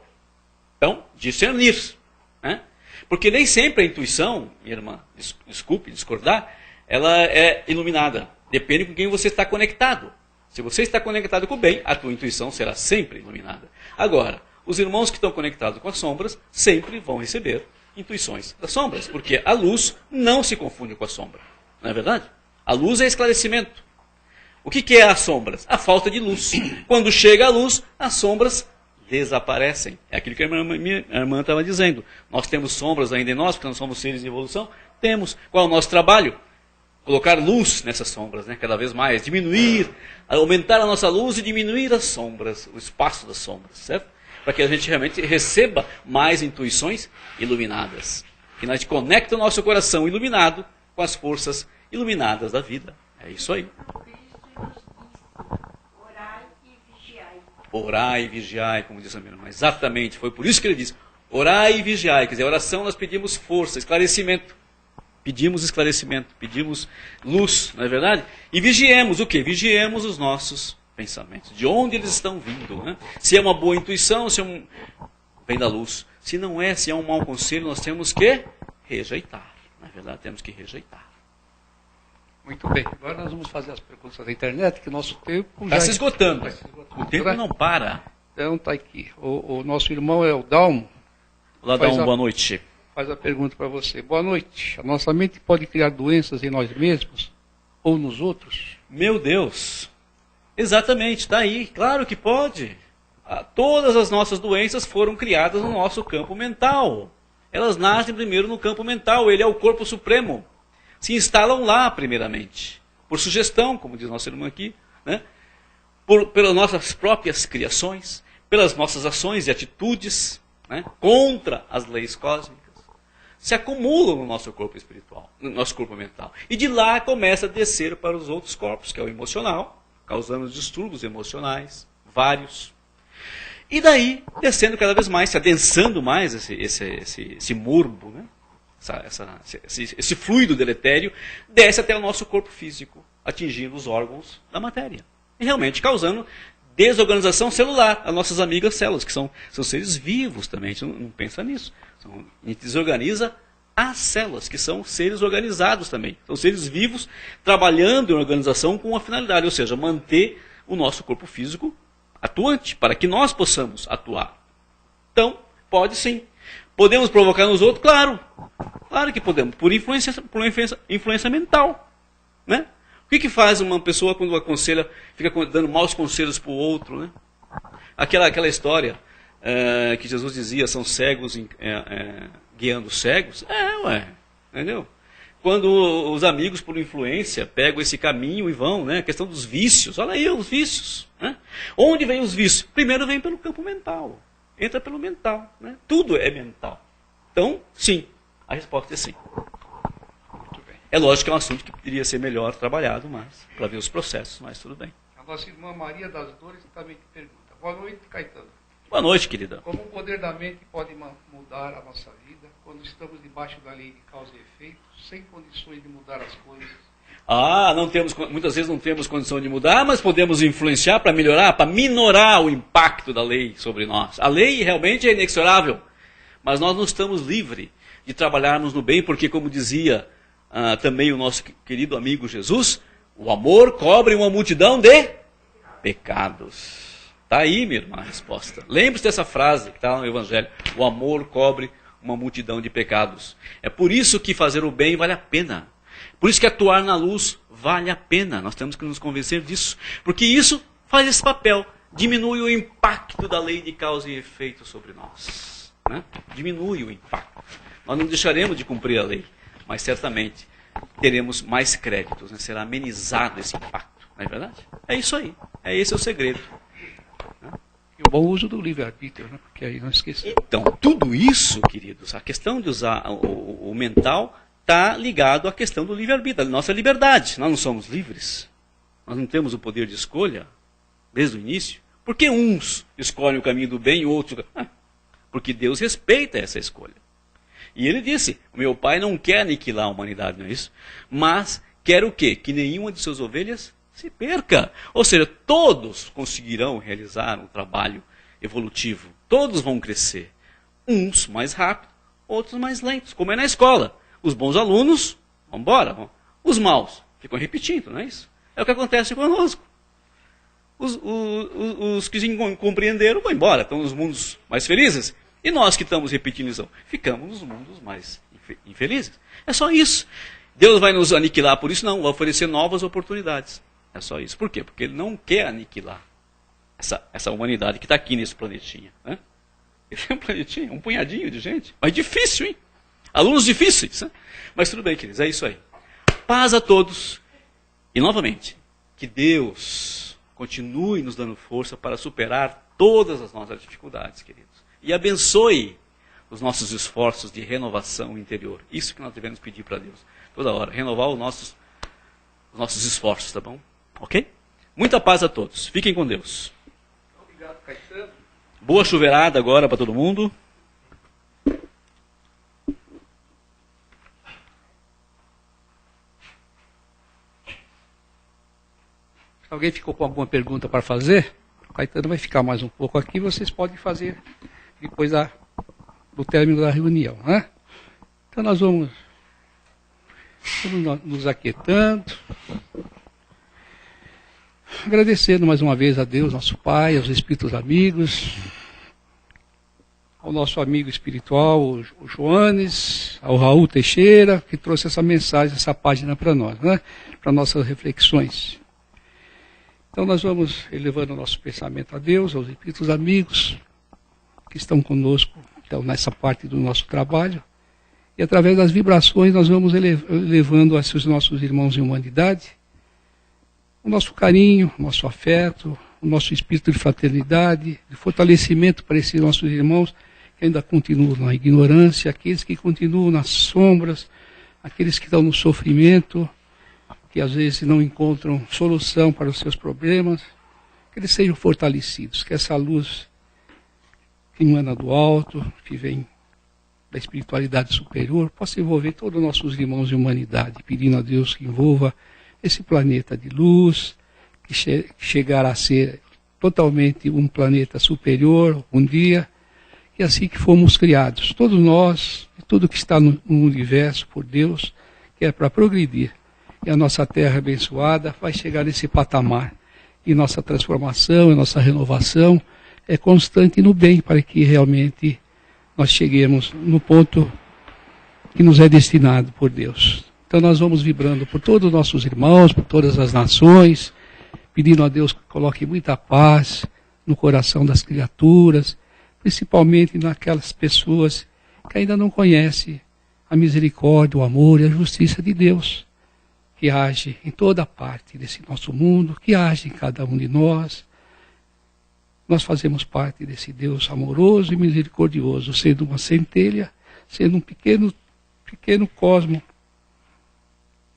Então, discernir. Né? Porque nem sempre a intuição, minha irmã, desculpe discordar, ela é iluminada. Depende com quem você está conectado. Se você está conectado com o bem, a tua intuição será sempre iluminada. Agora, os irmãos que estão conectados com as sombras sempre vão receber intuições das sombras, porque a luz não se confunde com a sombra. Não é verdade? A luz é esclarecimento. O que é as sombras? A falta de luz. Quando chega a luz, as sombras desaparecem. É aquilo que a minha irmã estava dizendo. Nós temos sombras ainda em nós, porque nós somos seres em evolução. Temos. Qual é o nosso trabalho? Colocar luz nessas sombras, né? Cada vez mais. Diminuir, aumentar a nossa luz e diminuir as sombras, o espaço das sombras, certo? Para que a gente realmente receba mais intuições iluminadas. Que a gente conecta o nosso coração iluminado com as forças iluminadas da vida. É isso aí. Orai e vigiai, como diz a minha irmã. Exatamente, foi por isso que ele disse. Orai e vigiai. Quer dizer, a oração nós pedimos força, esclarecimento. Pedimos esclarecimento, pedimos luz, não é verdade? E vigiemos o quê? Vigiemos os nossos pensamentos. De onde eles estão vindo. Né? Se é uma boa intuição, se vem da luz. Se não é, se é um mau conselho, nós temos que rejeitar. Na verdade, temos que rejeitar. Muito bem. Agora nós vamos fazer as perguntas da internet, que o nosso tempo está se esgotando. O tempo não para. Então está aqui. O nosso irmão é o Dalmo. Olá, Dalmo, boa noite. Faz a pergunta para você. Boa noite. A nossa mente pode criar doenças em nós mesmos ou nos outros? Meu Deus. Exatamente, está aí. Claro que pode. Todas as nossas doenças foram criadas no nosso campo mental. Elas nascem primeiro no campo mental. Ele é o corpo supremo. Se instalam lá, primeiramente. por sugestão, como diz nossa irmã aqui, né? Pelas nossas próprias criações, pelas nossas ações e atitudes, né? Contra as leis cósmicas, se acumulam no nosso corpo espiritual, no nosso corpo mental. E de lá começa a descer para os outros corpos, que é o emocional, causando distúrbios emocionais, vários. E daí, descendo cada vez mais, se adensando mais esse morbo, né? Esse fluido deletério, desce até o nosso corpo físico, atingindo os órgãos da matéria. E realmente causando desorganização celular, as nossas amigas células, que são seres vivos também, a gente não pensa nisso. A gente desorganiza as células, que são seres organizados também. São seres vivos trabalhando em organização com uma finalidade, ou seja, manter o nosso corpo físico atuante, para que nós possamos atuar. Então, pode sim. Podemos provocar nos outros? Claro. Claro que podemos, por influência mental. Né? O que faz uma pessoa quando aconselha, fica dando maus conselhos para o outro? Né? Aquela história que Jesus dizia, são cegos guiando cegos. Entendeu? Quando os amigos, por influência, pegam esse caminho e vão, né? A questão dos vícios, olha aí os vícios. Né? Onde vem os vícios? Primeiro vem pelo campo mental, entra pelo mental. Né? Tudo é mental. Então, sim, a resposta é sim. É lógico que é um assunto que poderia ser melhor trabalhado, mas para ver os processos, mas tudo bem. A nossa irmã Maria das Dores também te pergunta. Boa noite, Caetano. Boa noite, querida. Como o poder da mente pode mudar a nossa vida quando estamos debaixo da lei de causa e efeito, sem condições de mudar as coisas? Muitas vezes não temos condição de mudar, mas podemos influenciar para melhorar, para minorar o impacto da lei sobre nós. A lei realmente é inexorável, mas nós não estamos livres de trabalharmos no bem, porque como dizia também o nosso querido amigo Jesus, o amor cobre uma multidão de pecados. Está aí, minha irmã, a resposta. Lembre-se dessa frase que está lá no Evangelho. O amor cobre uma multidão de pecados. É por isso que fazer o bem vale a pena. Por isso que atuar na luz vale a pena. Nós temos que nos convencer disso. Porque isso faz esse papel. Diminui o impacto da lei de causa e efeito sobre nós. Né? Diminui o impacto. Nós não deixaremos de cumprir a lei. Mas certamente teremos mais créditos. Né? Será amenizado esse impacto. Não é verdade? É isso aí. Esse é o segredo. E o bom uso do livre-arbítrio, né? Porque aí não esquecemos. Então, tudo isso, queridos, a questão de usar o mental está ligado à questão do livre-arbítrio, da nossa liberdade. Nós não somos livres. Nós não temos o poder de escolha desde o início. Por que uns escolhem o caminho do bem e outros... porque Deus respeita essa escolha. E ele disse, meu pai não quer aniquilar a humanidade, não é isso? Mas quer o quê? Que nenhuma de suas ovelhas se perca. Ou seja, todos conseguirão realizar um trabalho evolutivo. Todos vão crescer. Uns mais rápido, outros mais lentos. Como é na escola. Os bons alunos vão embora. Os maus ficam repetindo, não é isso? É o que acontece conosco. Os que compreenderam vão embora. Estão nos mundos mais felizes. E nós que estamos repetindo isso, ficamos nos mundos mais infelizes. É só isso. Deus vai nos aniquilar por isso? Não. Vai oferecer novas oportunidades. É só isso. Por quê? Porque ele não quer aniquilar essa humanidade que está aqui nesse planetinha. Né? Esse é um planetinha, um punhadinho de gente. Mas difícil, hein? Alunos difíceis. Né? Mas tudo bem, queridos, é isso aí. Paz a todos. E, novamente, que Deus continue nos dando força para superar todas as nossas dificuldades, queridos. E abençoe os nossos esforços de renovação interior. Isso que nós devemos pedir para Deus. Toda hora. Renovar os nossos esforços, tá bom? Ok? Muita paz a todos. Fiquem com Deus. Obrigado, Caetano. Boa chuveirada agora para todo mundo. Se alguém ficou com alguma pergunta para fazer, o Caetano vai ficar mais um pouco aqui, vocês podem fazer depois do término da reunião. Né? Então nós vamos nos aquietando, agradecendo mais uma vez a Deus, nosso Pai, aos Espíritos amigos, ao nosso amigo espiritual, o Joanes, ao Raul Teixeira, que trouxe essa mensagem, essa página para nós, né? Para nossas reflexões. Então nós vamos elevando o nosso pensamento a Deus, aos Espíritos amigos, que estão conosco então, nessa parte do nosso trabalho. E através das vibrações nós vamos elevando a esses nossos irmãos em humanidade, o nosso carinho, o nosso afeto, o nosso espírito de fraternidade, de fortalecimento para esses nossos irmãos que ainda continuam na ignorância, aqueles que continuam nas sombras, aqueles que estão no sofrimento, que às vezes não encontram solução para os seus problemas, que eles sejam fortalecidos, que essa luz que emana do alto, que vem da espiritualidade superior, possa envolver todos os nossos irmãos de humanidade, pedindo a Deus que envolva esse planeta de luz, que chegará a ser totalmente um planeta superior um dia, e assim que fomos criados, todos nós, e tudo que está no universo por Deus, que é para progredir. E a nossa terra abençoada vai chegar nesse patamar. E nossa transformação, e nossa renovação é constante no bem, para que realmente nós cheguemos no ponto que nos é destinado por Deus. Então nós vamos vibrando por todos os nossos irmãos, por todas as nações, pedindo a Deus que coloque muita paz no coração das criaturas, principalmente naquelas pessoas que ainda não conhecem a misericórdia, o amor e a justiça de Deus, que age em toda parte desse nosso mundo, que age em cada um de nós. Nós fazemos parte desse Deus amoroso e misericordioso, sendo uma centelha, sendo um pequeno cosmo,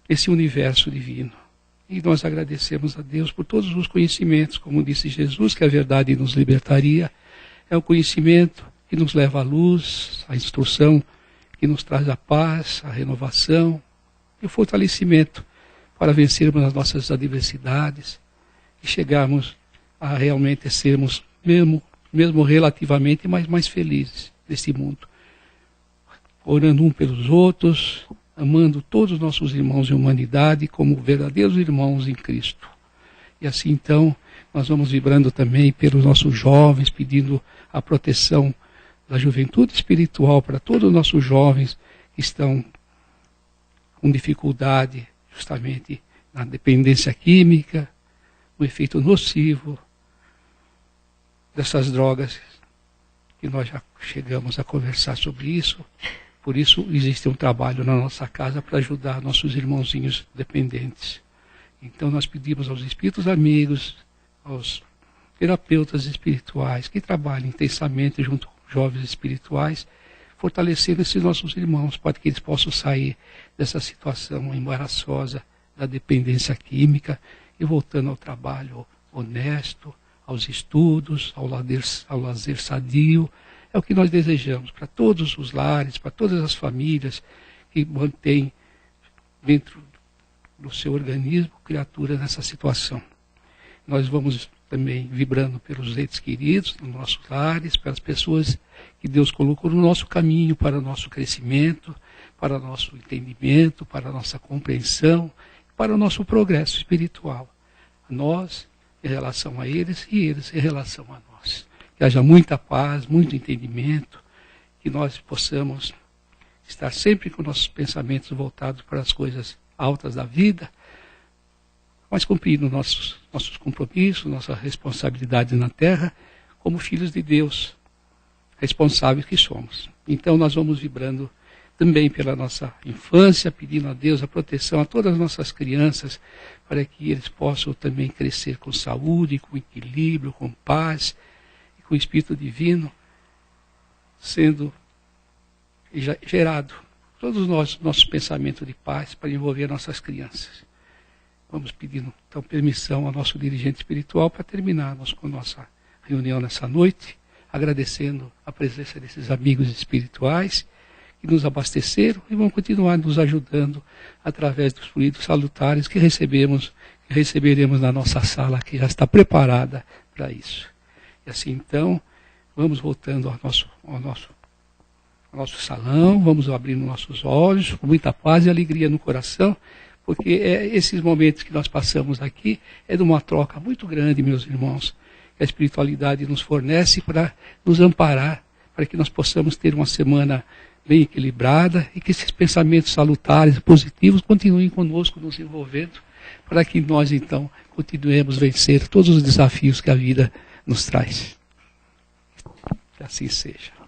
esse universo divino. E nós agradecemos a Deus por todos os conhecimentos, como disse Jesus, que a verdade nos libertaria. É o conhecimento que nos leva à luz, à instrução, que nos traz a paz, a renovação e o fortalecimento para vencermos as nossas adversidades e chegarmos a realmente sermos, mesmo relativamente, mais felizes neste mundo. Orando um pelos outros, amando todos os nossos irmãos em humanidade como verdadeiros irmãos em Cristo. E assim então, nós vamos vibrando também pelos nossos jovens, pedindo a proteção da juventude espiritual para todos os nossos jovens que estão com dificuldade justamente na dependência química, no efeito nocivo dessas drogas, que nós já chegamos a conversar sobre isso. Por isso existe um trabalho na nossa casa para ajudar nossos irmãozinhos dependentes. Então nós pedimos aos espíritos amigos, aos terapeutas espirituais que trabalhem intensamente junto com jovens espirituais, fortalecendo esses nossos irmãos para que eles possam sair dessa situação embaraçosa da dependência química e voltando ao trabalho honesto, aos estudos, ao lazer sadio. É o que nós desejamos para todos os lares, para todas as famílias que mantêm dentro do seu organismo criaturas nessa situação. Nós vamos também vibrando pelos entes queridos, nos nossos lares, pelas pessoas que Deus colocou no nosso caminho para o nosso crescimento, para o nosso entendimento, para a nossa compreensão, para o nosso progresso espiritual. Nós em relação a eles e eles em relação a nós. Que haja muita paz, muito entendimento, que nós possamos estar sempre com nossos pensamentos voltados para as coisas altas da vida, mas cumprindo nossos compromissos, nossas responsabilidades na terra, como filhos de Deus, responsáveis que somos. Então nós vamos vibrando também pela nossa infância, pedindo a Deus a proteção a todas as nossas crianças, para que eles possam também crescer com saúde, com equilíbrio, com paz, e com o Espírito Divino, sendo gerado todos os nossos pensamentos de paz para envolver nossas crianças. Vamos pedindo, então, permissão ao nosso dirigente espiritual para terminarmos com a nossa reunião nessa noite, agradecendo a presença desses amigos espirituais que nos abasteceram e vão continuar nos ajudando através dos fluidos salutares que receberemos na nossa sala, que já está preparada para isso. E assim, então, vamos voltando ao nosso salão, vamos abrindo nossos olhos com muita paz e alegria no coração, porque esses momentos que nós passamos aqui é de uma troca muito grande, meus irmãos, que a espiritualidade nos fornece para nos amparar, para que nós possamos ter uma semana bem equilibrada e que esses pensamentos salutares e positivos continuem conosco, nos envolvendo, para que nós, então, continuemos a vencer todos os desafios que a vida nos traz. Que assim seja.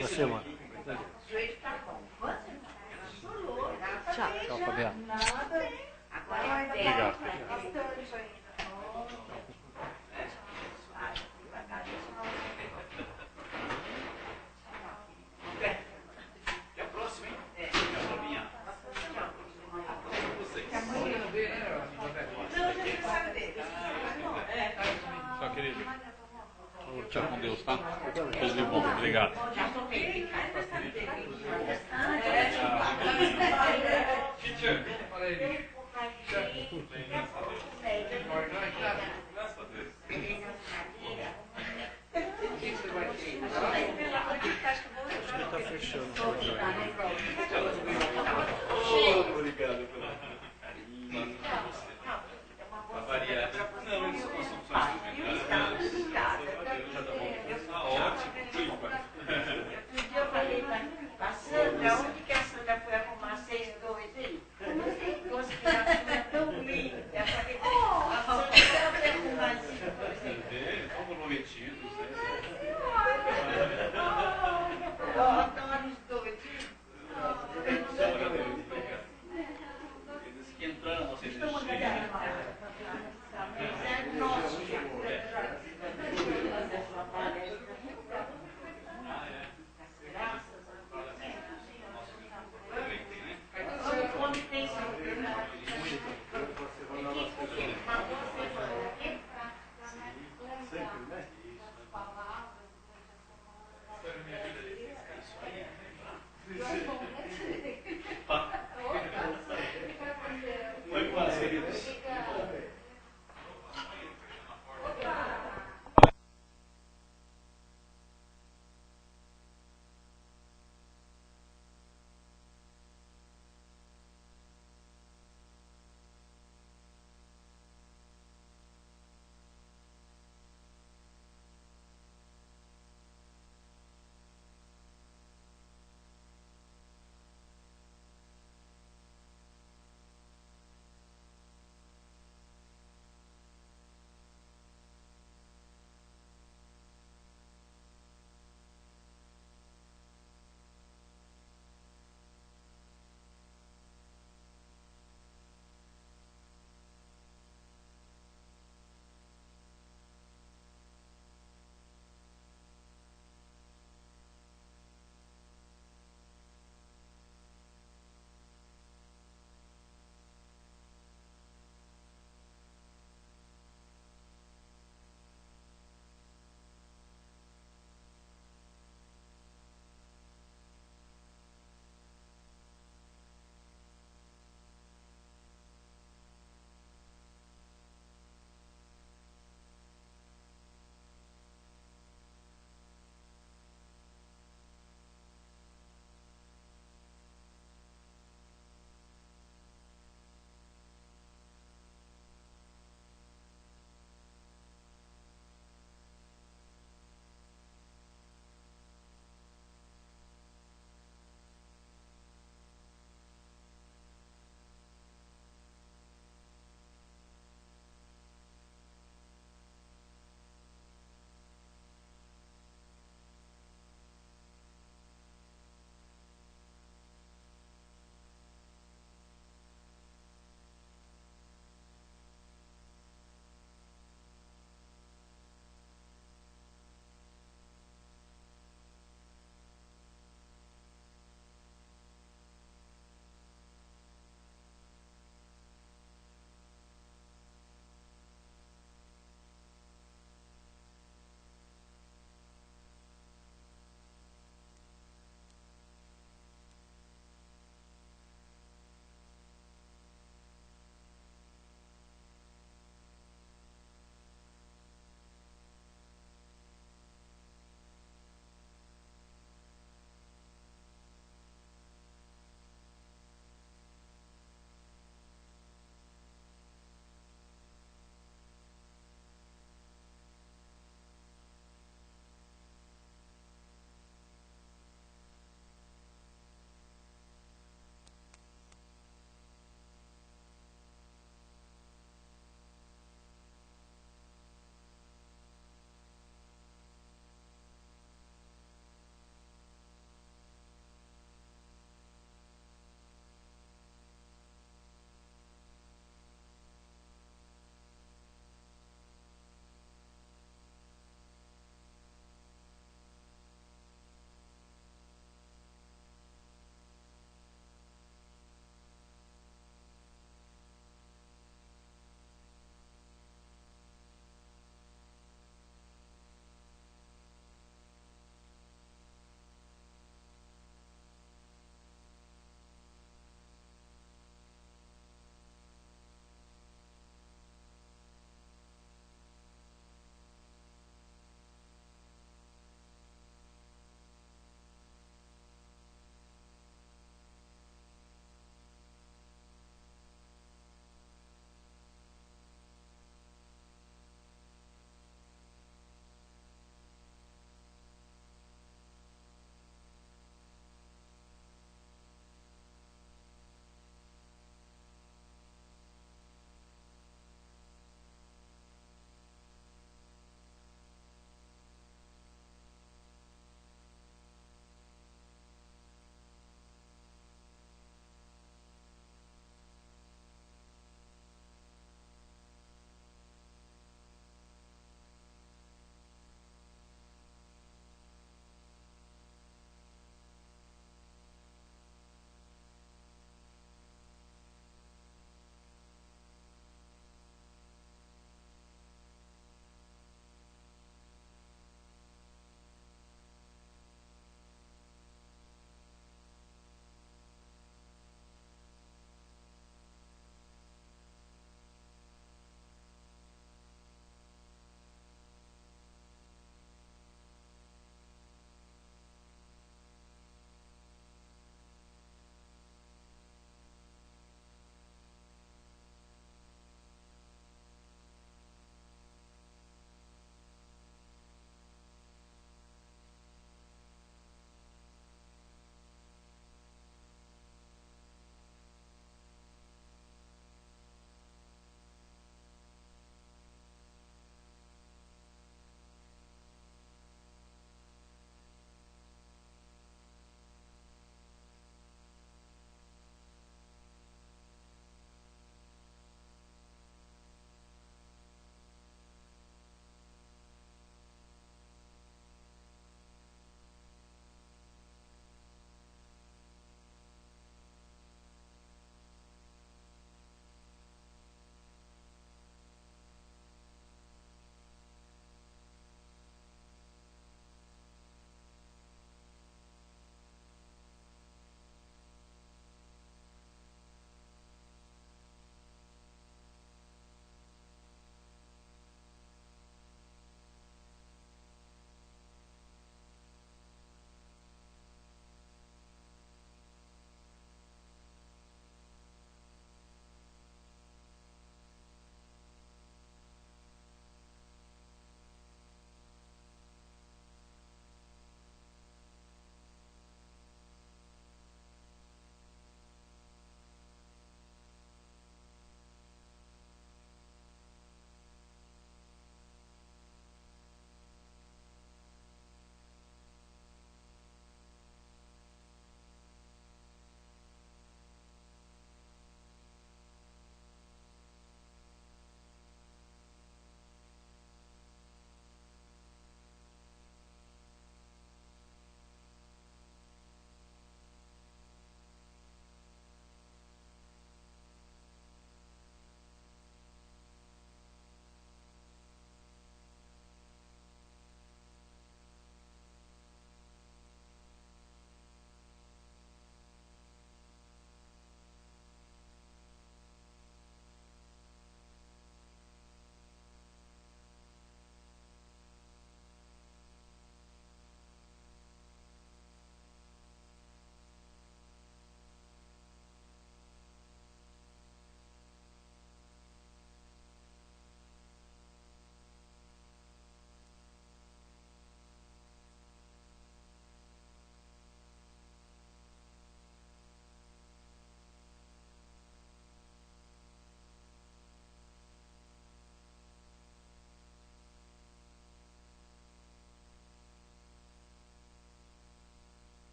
Você, mano. Tchau, Fabiano. Obrigado. E a próxima, hein? Tchau, querido. Tchau com Deus, tá? Tudo de bom. Obrigado. Teacher, fala aí, bicho.